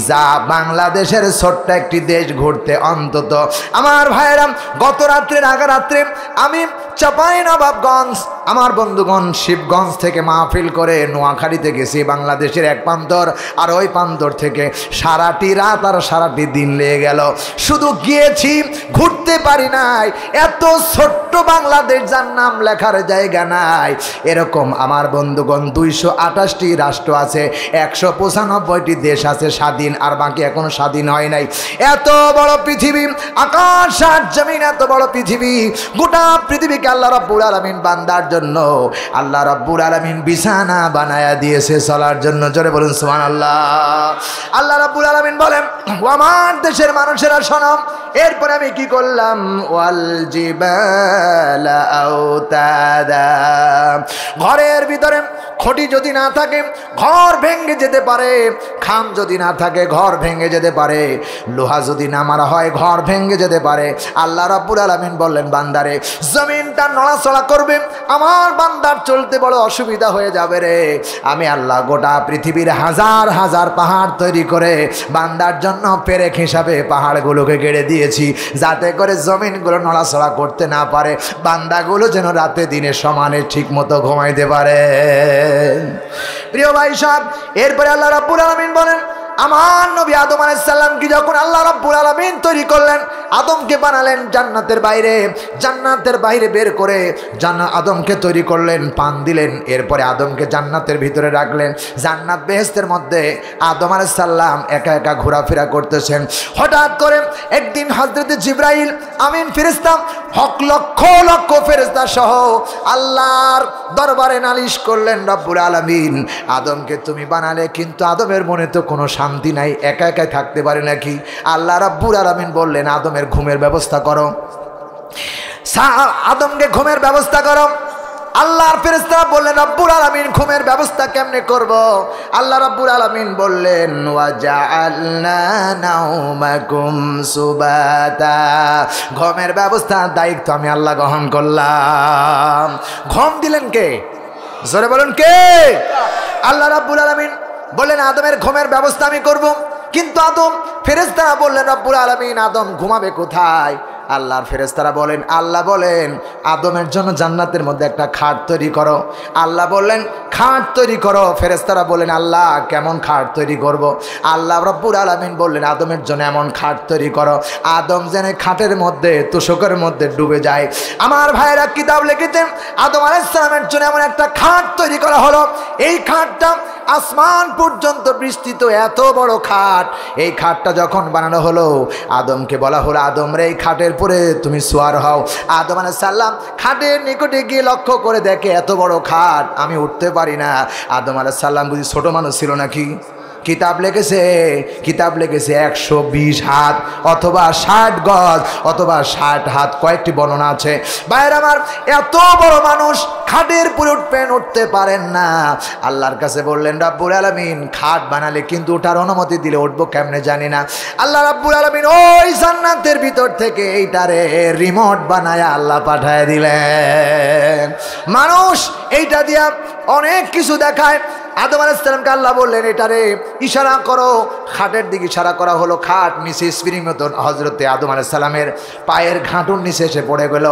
যা বাংলাদেশের ছোট্ট একটি দেশ ঘুরতে অন্তত আমার ভাইয়েরা গত রাত্রের আগা রাত্রে আমি চাঁপাইনবাবগঞ্জ আমার বন্ধুগণ শিবগঞ্জ থেকে মাহফিল করে নোয়াখালীতে গেছি, বাংলাদেশের এক প্রান্তর আর ওই প্রান্তর থেকে সারাটি রাত আর সারাটি দিন লেগে গেল। শুধু গিয়েছি, ঘুরতে পারি নাই। এত ছোট্ট বাংলাদেশ, যার নাম লেখার জায়গা নাই। এরকম আমার বন্ধুগণ 228টি রাষ্ট্র আছে, 195টি দেশ আছে স্বাধীন, আর বাকি এখনো স্বাধীন হয় নাই। এত বড় পৃথিবী, আকাশ আর জমিন, এত বড় পৃথিবী, গোটা পৃথিবীকে আল্লাহ রাব্বুল আলামিন বান্দার জন্য আল্লাহ রাব্বুল আলামিন বিছানা বানায়া দিয়েছে চলার জন্য। জোরে বলুন সুবহানাল্লাহ। আল্লাহ রাব্বুল আলামিন বলেন, ও আমার দেশের মানুষেরা শোনো, এরপরে আমি কি করলাম? ওয়াল জিবালা আওতাদা, ঘরের ভিতরে খুঁটি যদি না থাকে ঘর ভেঙে যেতে পারে, খাম যদি না থাকে ঘর ভেঙে যেতে পারে, লোহা যদি না মারা হয় ঘর ভেঙে যেতে পারে। আল্লাহ রাব্বুল আলামিন বললেন, বান্দারে জমিনটা নড়াচড়া করবে, আমার বান্দার চলতে বড় অসুবিধা হয়ে যাবে রে। আমি আল্লাহ গোটা পৃথিবীর হাজার হাজার পাহাড় তৈরি করে বান্দার জন্য পেরেক হিসাবে পাহাড়গুলোকে গেড়ে দিয়েছি, যাতে করে জমিনগুলো নড়াচড়া করতে না পারে, বান্দাগুলো যেন রাতে দিনে সমানে ঠিক মতো ঘুমাইতে পারে। প্রিয় ভাই সাহেব, এরপরে আল্লাহ রাব্বুল আলামিন বলেন, আমার নবী আদম আলাইহিস সালাম কি যখন আল্লাহ রাব্বুল আলামিন তৈরি করলেন, আদমকে বানালেন জান্নাতের বাইরে বের করে আদমকে তৈরি করলেন, পান দিলেন, এরপরে আদমকে জান্নাতের ভিতরে রাখলেন। জান্নাত বেহেশতের মধ্যে আদম আলাইহিস সালাম একা একা ঘোরাফেরা করতেছেন। হঠাৎ করে একদিন হযরত জিবরাইল আমিন ফেরেশতা লক্ষ লক্ষ ফেরেশতা সহ আল্লাহর দরবারে নালিশ করলেন, রব্বুল আলামিন আদমকে তুমি বানালে, কিন্তু আদমের মনে তো কোনো শান্তি নাই, একা একাই থাকতে পারে নাকি? আল্লাহ রাব্বুল আলামিন বললেন, আদমের ঘুমের ব্যবস্থা করো, আদমকে ঘুমের ব্যবস্থা করো। আল্লাহর ফেরেশতারা বললেন, রব্বুল আলামিন ঘুমের ব্যবস্থা কেমনে করব? আল্লাহ রাব্বুল আলামিন বললেন, ওয়া জাআলনা নাওমাকুম সুবাতা, ঘুমের ব্যবস্থার দায়িত্ব আমি আল্লাহ গ্রহণ করলাম। ঘুম দিলেন কে? জোরে বলুন কে? আল্লাহ রাব্বুল আলামিন বললেন, আদমের ঘুমের ব্যবস্থা আমি করব। কিন্তু আদম ফেরেশতারা বললেন, রব্বুল আলামিন আদম ঘুমাবে কোথায়? আল্লাহর ফেরেশতারা বলেন, আল্লাহ বলেন আদমের জন্য জান্নাতের মধ্যে একটা খাট তৈরি করো। আল্লাহ বললেন খাট তৈরি করো। ফেরেশতারা বলেন, আল্লাহ কেমন খাট তৈরি করব? আল্লাহ রব্বুল আলামিন বললেন, আদমের জন্য এমন খাট তৈরি করো আদম যেন খাটের মধ্যে তোষকের মধ্যে ডুবে যায়। আমার ভাইয়েরা কিতাব লিখেছেন, আদম আলাইহিস সালামের জন্য এমন একটা খাট তৈরি করা হলো, এই খাটটা আসমান পর্যন্ত বিস্তৃত, এত বড় খাট। এই খাটটা যখন বানানো হলো, আদমকে বলা হলো, আদম রে এই খাটের পরে তুমি সোয়ার হও। আদম আলাইহিস সালাম খাটের নিকটে গিয়ে লক্ষ্য করে দেখে এত বড় খাট, আমি উঠতে পারি না। আদম আলাইহিস সালাম বুঝি ছোট মানুষ ছিল নাকি? কিতাব লিখেছে 120 হাত অথবা 60 গজ অথবা 60 হাত, কয়েকটি বর্ণনা আছে। ভাইয়ের আমার, এত বড় মানুষ খাটের পুরো উঠতে পারেন না। আল্লাহর কাছে বললেন, রাব্বুল আলামিন খাট বানালে কিন্তু ওঠার অনুমতি দিলে উঠবো কেমনে জানি না। আল্লাহ রাব্বুল আলামিন ওই জান্নাতের ভিতর থেকে এইটারে রিমোট বানায়া আল্লাহ পাঠায় দিলেন। মানুষ এইটা দিয়া অনেক কিছু দেখায়। আদম আলাইহিস সালামকে আল্লাহ বললেন, এটারে ইশারা করো। খাটের দিকে ইশারা করা হলো, খাট নিচে স্প্রিং মতন হযরতে আদম আলাইহিস সালামের পায়ের ঘাঁটুর নিচে এসে পড়ে গেল।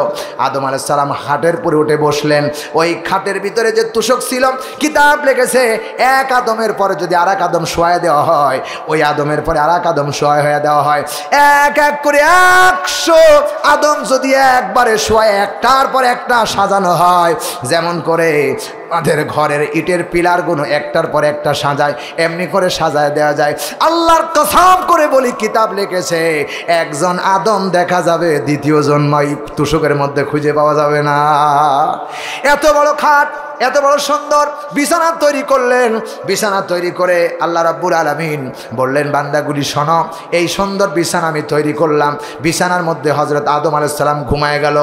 আদম আলাইহিস সালাম খাটের পরে উঠে বসলেন। ওই খাটের ভিতরে যে তোষক ছিল, কিতাব লিখেছে এক আদমের পরে যদি আর এক আদম শোয়ায় দেওয়া হয়, ওই আদমের পরে আর এক আদম শোয়া হয়ে দেওয়া হয়, এক এক করে 100 আদম যদি একবারে শোয়ায় একটার পর একটা সাজানো হয়, যেমন করে আমাদের ঘরের ইটের পিলারগুলো একটার পর একটা সাজায়, এমনি করে সাজায় দেওয়া যায়। আল্লাহর কসম করে বলি, কিতাব লিখেছে একজন আদম দেখা যাবে, দ্বিতীয় জন নয় তোষকের মধ্যে খুঁজে পাওয়া যাবে না। এত বড় খাট এত বড় সুন্দর বিছানা তৈরি করলেন। বিছানা তৈরি করে আল্লাহ রাব্বুল আলামিন বললেন, বান্দাগুলি শোনো, এই সুন্দর বিছানা আমি তৈরি করলাম। বিছানার মধ্যে হযরত আদম আলাইহিস সালাম ঘুমায় গেল।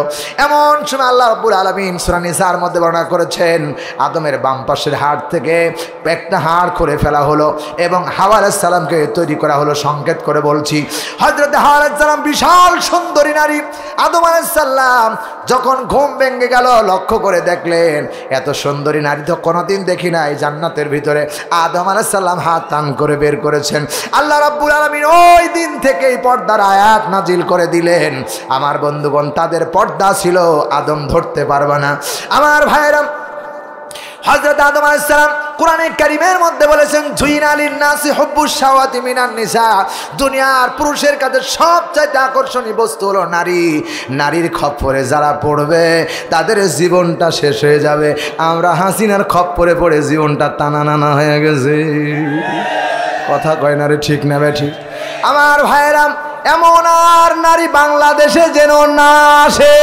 এমন সময় আল্লাহ রাব্বুল আলামিন সূরা নিসার মধ্যে বর্ণনা করেছেন, আদমের বাম পাশের হাড় থেকে একটা হাড় করে ফেলা হলো এবং হাওয়া আলাইহিস সালামকে তৈরি করা হলো। সংকেত করে বলছি, হযরত হাওয়া আলাইহিস সালাম বিশাল সুন্দরী নারী। আদম আলাইহিস সালাম যখন ঘুম ভেঙে গেল, লক্ষ্য করে দেখলেন এত সুন্দরী নারী তো কোনোদিন দেখি নাই। জান্নাতের ভিতরে আদম আলাইহিস সালাম হাত টান করে বের করেছেন। আল্লাহ রাব্বুল আলামিন ওই দিন থেকেই পর্দার আয়াত নাজিল করে দিলেন। আমার বন্ধুগণ, তাদের পর্দা ছিল, আদম ধরতে পারবে না। আমার ভাইরা, হযরত আদম আলাইহিস সালাম কোরআনে কারীমের মধ্যে বলেছেন, জুইনা লিন-নাসি হুব্বুশ শাওয়াতি মিনান নিসা। দুনিয়ার পুরুষের কাছে সবচেয়ে আকর্ষণীয় বস্তু হলো নারী। নারীর খপ্পরে যারা পড়বে তাদের জীবনটা শেষ হয়ে যাবে। আমরা হাসিনার খপ্পরে পড়ে জীবনটা টানানানা হয়ে গেছে। কথা কয় না রে, ঠিক না বেঠিক? আমার ভাইরা, এমন আর নারী বাংলাদেশে যেন না আসে।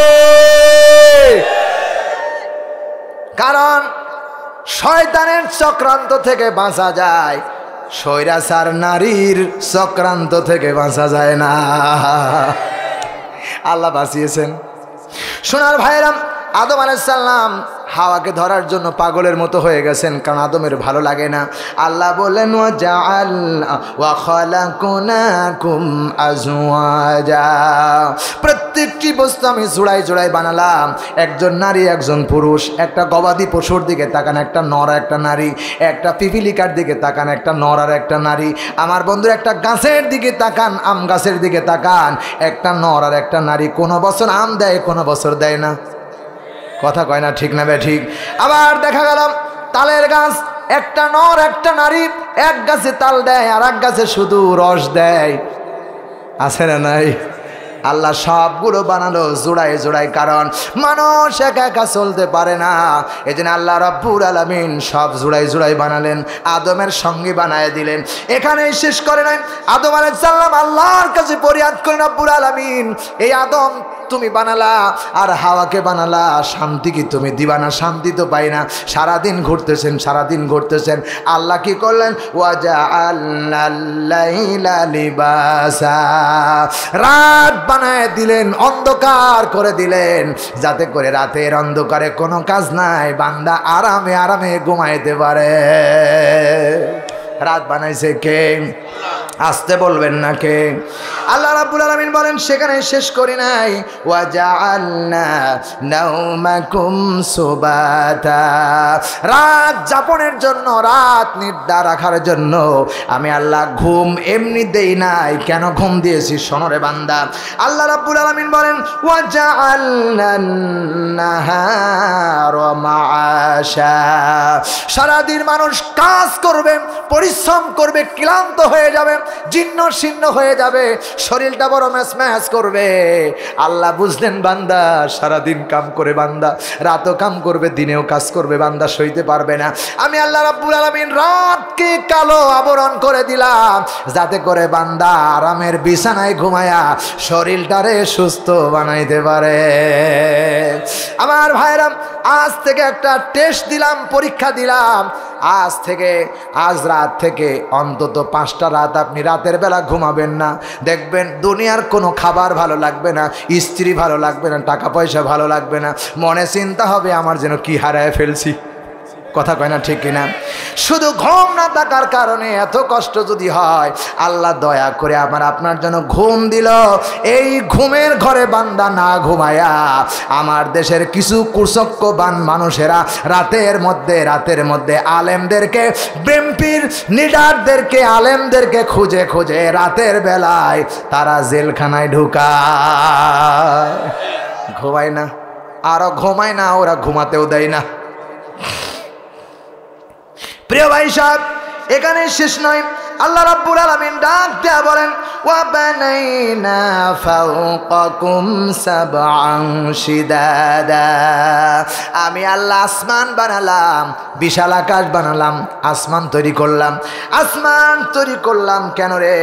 কারণ শয়তানের চক্রান্ত থেকে বাঁচা যায়, স্বৈরাচার নারীর চক্রান্ত থেকে বাঁচা যায় না। আল্লাহ বাঁচিয়েছেন। সোনার ভাইরা, আদম আলাইহিস সালাম হাওয়াকে ধরার জন্য পাগলের মতো হয়ে গেছেন, কারণ আদমের ভালো লাগে না। আল্লাহ বললেন, ওয়া খালাকনাকুম আজওয়াজা। প্রত্যেকটি বস্তু আমি জোড়ায় জোড়ায় বানালাম। একজন নারী, একজন পুরুষ। একটা গবাদি পশুর দিকে তাকান, একটা নর আর একটা নারী। একটা পিপিলিকার দিকে তাকান, একটা নর আর একটা নারী। আমার বন্ধু, একটা গাছের দিকে তাকান, আম গাছের দিকে তাকান, একটা নর আর একটা নারী। কোনো বছর আম দেয়, কোনো বছর দেয় না। কথা কয় না, ঠিক না বে ঠিক? আবার দেখা গেল তালের গাছ, একটা নর একটা নারী। এক গাছে তাল দেয় আর এক গাছে শুধু রস দেয়। আছে না নাই? আল্লাহ সবগুলো বানালো জোড়ায় জোড়ায়, কারণ মানুষ একা একা চলতে পারে না। এই জন্য আল্লাহ রাব্বুল আলামিন সব জোড়ায় জোড়ায় বানালেন, আদমের সঙ্গে বানায় দিলেন। এখানেই শেষ করে নাই। আদম আলাইহিস সালাম আল্লাহর কাছে ফরিয়াদ করেন, রব্বুল আলামিন, এই আদম তুমি বানালা আর হাওয়াকে বানালা, শান্তি কি তুমি দিবা না? শান্তি তো পাই না, সারাদিন ঘুরতেছেন, সারাদিন ঘুরতেছেন। আল্লাহ কি করলেন? ওয়াজআলনাল লাইলা লিবাসা। রাত বানায় দিলেন, অন্ধকার করে দিলেন, যাতে করে রাতের অন্ধকারে কোনো কাজ নাই, বান্দা আরামে আরামে ঘুমাইতে পারে। রাত বানাইছে কে? আসতে বলবেন না কে? আল্লাহ রাব্বুল আলামিন বলেন, সেখানে শেষ করি নাই। ওয়াজআলনা নাওমাকুম সুবাতা। রাত যাপনের জন্য, রাত নিদ্রা রাখার জন্য আমি আল্লাহ ঘুম এমনি দেই নাই। কেন ঘুম দিয়েছি শোনো রে বান্দা। আল্লাহ রাব্বুল আলামিন বলেন, ওয়াজআলনান নাহারা মাআশা। সারাদিন মানুষ কাজ করবে, পরিশ্রম করবে, ক্লান্ত হয়ে যাবে, জীর্ণ শীর্ণ হয়ে যাবে, শরীরটা বড় ম্যাচ ম্যাচ করবে। আল্লাহ বুঝলেন, বান্দা সারাদিন কাম করে, বান্দা রাতও কাম করবে, দিনেও কাজ করবে, বান্দা সইতে পারবে না। আমি আল্লাহ রাব্বুল আলামিন রাতকে কালো আবরণ করে দিলাম, যাতে করে বান্দা আরামের বিছানায় ঘুমায়া শরীরটারে সুস্থ বানাইতে পারে। আমার ভাইরা, আজ থেকে একটা টেস্ট দিলাম, পরীক্ষা দিলাম। আজ রাত থেকে অন্তত 5টা রাত আপনি রাতের বেলা ঘুমাবেন না। দেখবেন দুনিয়ার কোনো খাবার ভালো লাগবে না, স্ত্রী ভালো লাগবে না, টাকা পয়সা ভালো লাগবে না, মনে চিন্তা হবে আমার যেন কি হারায় ফেলছি। কথা কয় না, ঠিক কিনা? শুধু ঘুম না থাকার কারণে এত কষ্ট যদি হয়, আল্লাহ দয়া করে আপনার জন্য ঘুম দিল। এই ঘুমের ঘরে বান্দা না ঘুমায়া আমার দেশের কিছু কুচক্রবান মানুষেরা রাতের মধ্যে আলেমদেরকে, বিএনপির লিডারদেরকে, আলেমদেরকে খুঁজে খুঁজে রাতের বেলায় তারা জেলখানায় ঢুকায়। ঘুমায় না, আরো ঘুমায় না, ওরা ঘুমাতেও দেয় না। প্রিয় ভাই সাহেব, এখানে শেষ নয়। আল্লাহ রাব্বুল আলামিন ডাক দেয়া বলেন, وبنينا فوقكم سبعا شدادا আমি আল্লাহ আসমান বানালাম, বিশাল আকাশ বানালাম, আসমান তৈরি করলাম। আসমান তৈরি করলাম কেন রে?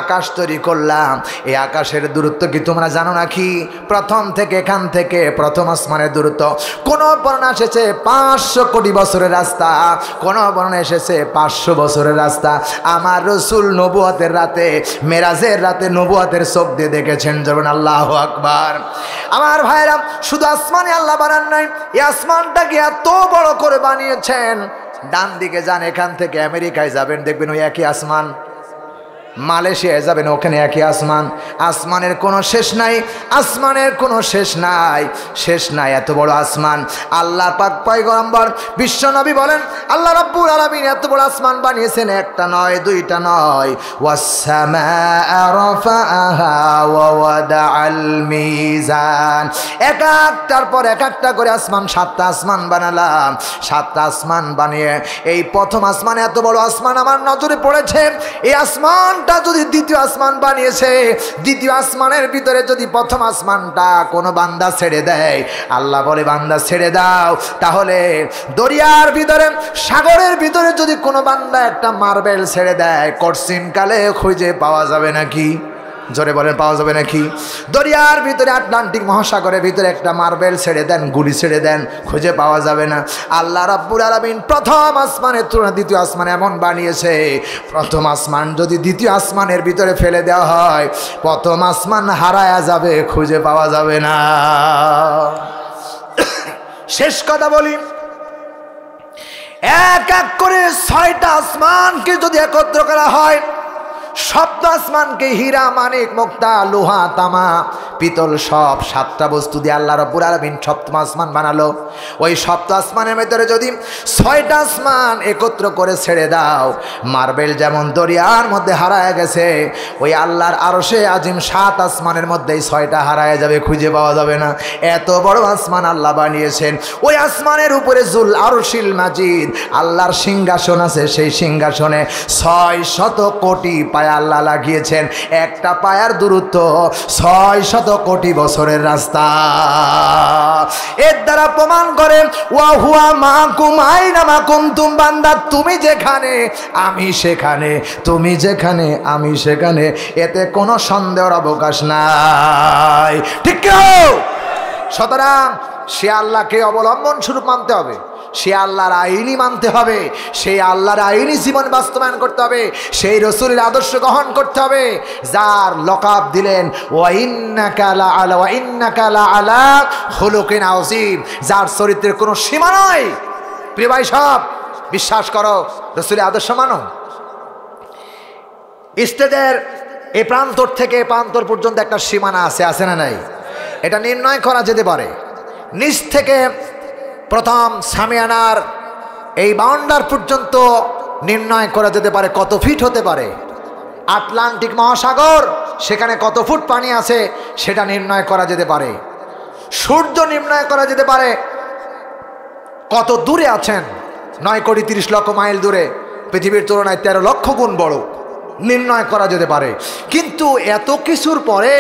আকাশ তৈরি করলাম। এই আকাশের দূরত্ব কি তোমরা জানো নাকি? প্রথম থেকে এখান থেকে প্রথম আসমানের দূরত্ব, কোন বর্ণনা এসেছে 500 কোটি বছরের রাস্তা, কোন বর্ণনা এসেছে 500 বছরের রাস্তা। আমার রাসূল নবুয়তের রাতে, মেরাজের রাতে নবুয়তের চোখ দিয়ে দেখেছেন। যেমন আল্লাহু আকবার। আমার ভাইরা, শুধু আসমানে আল্লাহ বানান নাই, এই আসমানটাকে এত বড় করে বানিয়েছেন। ডান দিকে যান, এখান থেকে আমেরিকায় যাবেন, দেখবেন ওই একই আসমান। মালয়েশিয়ায় যাবেন, ওখানে একই আসমান। আসমানের কোনো শেষ নাই, আসমানের কোনো শেষ নাই, শেষ নাই, এত বড় আসমান। আল্লাহ পাক পয়গম্বর বিশ্ব নবী বলেন, আল্লাহ রাব্বুল আলামিন এত বড় আসমান বানিয়েছেন, একটা নয়, দুইটা নয়। ওয়াস-সামাআ রাফাআহা ওয়া ওয়াদাআল মিজান। এক একটার পর এক একটা করে আসমান, 7টা আসমান বানালাম। 7টা আসমান বানিয়ে এই প্রথম আসমানে, এত বড় আসমান আমার নজরে পড়েছে। এই আসমান যদি দ্বিতীয় আসমান বানিয়েছে, দ্বিতীয় আসমানের ভিতরে যদি প্রথম আসমানটা কোনো বান্দা ছেড়ে দেয়, আল্লাহ বলে বান্দা ছেড়ে দাও, তাহলে দরিয়ার ভিতরে, সাগরের ভিতরে যদি কোনো বান্দা একটা মার্বেল ছেড়ে দেয়, কঠিন কালে খুঁজে পাওয়া যাবে নাকি? জোরে বলেন, পাওয়া যাবে নাকি? দরিয়ার ভিতরে, আটলান্টিক মহাসাগরের ভিতরে একটা মার্বেল ছেড়ে দেন, গুলি ছেড়ে দেন, খুঁজে পাওয়া যাবে না। আল্লাহ রাব্বুল আলামিন প্রথম আসমানের তুলনায় দ্বিতীয় আসমান এমন বানিয়েছে, প্রথম আসমান যদি দ্বিতীয় আসমানের ভিতরে ফেলে দেওয়া হয়, প্রথম আসমান হারায়া যাবে, খুঁজে পাওয়া যাবে না। শেষ কথা বলি, এক এক করে 6টা আসমানকে যদি একত্র করা হয়, সপ্ত আসমানকে হীরা, মানিক, মুক্তা, লোহা, তামা, পিতল, সব 7টা বস্তু দিয়ে আল্লাহ রাব্বুল আলামিন সপ্তম আসমান বানালো। ওই সপ্ত আসমানের ভিতরে যদি 6টা আসমান একত্র করে ছেড়ে দাও, মার্বেল যেমন দরিয়ার মধ্যে হারায় গেছে, ওই আল্লাহর আরশে আজিম 7 আসমানের মধ্যেই 6টা হারায় যাবে, খুঁজে পাওয়া যাবে না। এত বড় আসমান আল্লাহ বানিয়েছেন। ওই আসমানের উপরে জুল আরশিল মাজিদ, আল্লাহর সিংহাসন আছে, সেই সিংহাসনে 600 কোটি পায়া আল্লাহ লাগিয়েছেন। একটা পায়ার দূরত্ব 600 কোটি বছরের রাস্তা। এর দ্বারা প্রমাণ করেন, ওয়া হুয়া মাকুম আইনা মা কুনতুম, বান্দা তুমি যেখানে আমি সেখানে, তুমি যেখানে আমি সেখানে, এতে কোনো সন্দেহের অবকাশ নাই। ঠিক কি? সুতরাং সে আল্লাহকে অবলম্বন স্বরূপ মানতে হবে, সে আল্লাহর আইনই মানতে হবে, সেই আল্লাহর আইনই জীবন বাস্তবায়ন করতে হবে, সেই রাসূলের আদর্শ গ্রহণ করতে হবে। যার লকাব দিলেন ওয়া ইন্নাকা লা আলা খুলুকিন আযীম, যার চরিত্রের কোনো সীমা নাই। প্রিয় ভাই সব, বিশ্বাস করো, রাসূলের আদর্শ মানো। স্টেজের এই প্রান্তর থেকে এই প্রান্তর পর্যন্ত একটা সীমানা আছে, আছে না নাই? এটা নির্ণয় করা যেতে পারে। নিচ থেকে প্রথম সামিয়ানার এই বাউন্ডার পর্যন্ত নির্ণয় করা যেতে পারে কত ফিট হতে পারে। আটলান্টিক মহাসাগর, সেখানে কত ফুট পানি আছে সেটা নির্ণয় করা যেতে পারে। সূর্য নির্ণয় করা যেতে পারে কত দূরে আছেন, 9,30,00,000 মাইল দূরে, পৃথিবীর তুলনায় 13 লক্ষ গুণ বড়, নির্ণয় করা যেতে পারে। কিন্তু এত কিছুর পরে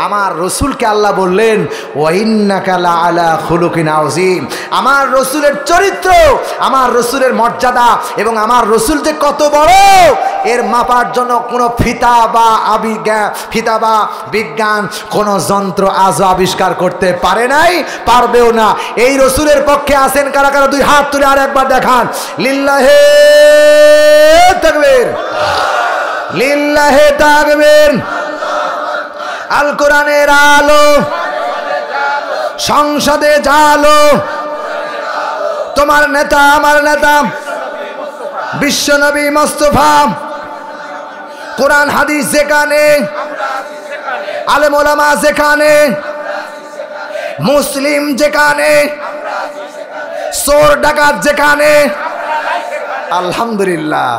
আমার রসুলকে আল্লাহ বললেন ওয়া ইন্নাকা লা আলা খুলুকিন আযীম। আমার রসুলের চরিত্র, আমার রসুলের মর্যাদা এবং আমার রসুল যে কত বড়, এর মাপার জন্য কোনো ফিতা বা বিজ্ঞান কোনো যন্ত্র আজও আবিষ্কার করতে পারে নাই, পারবেও না। এই রসুলের পক্ষে আছেন কারা কারা? 2 হাত তুলে আর একবার দেখান। লিল্লাহে তাকবীর, লিল্লাহে তাকবীর। আল কোরআনের আলো সংসদে জালো, তোমার নেতা আমার নেতা বিশ্ব নবী মুস্তাফা। কোরআন হাদিস যেখানে, আলেম ওলামা যেখানে, মুসলিম যেখানে, চোর ডাকাত যেখানে, আলহামদুলিল্লাহ।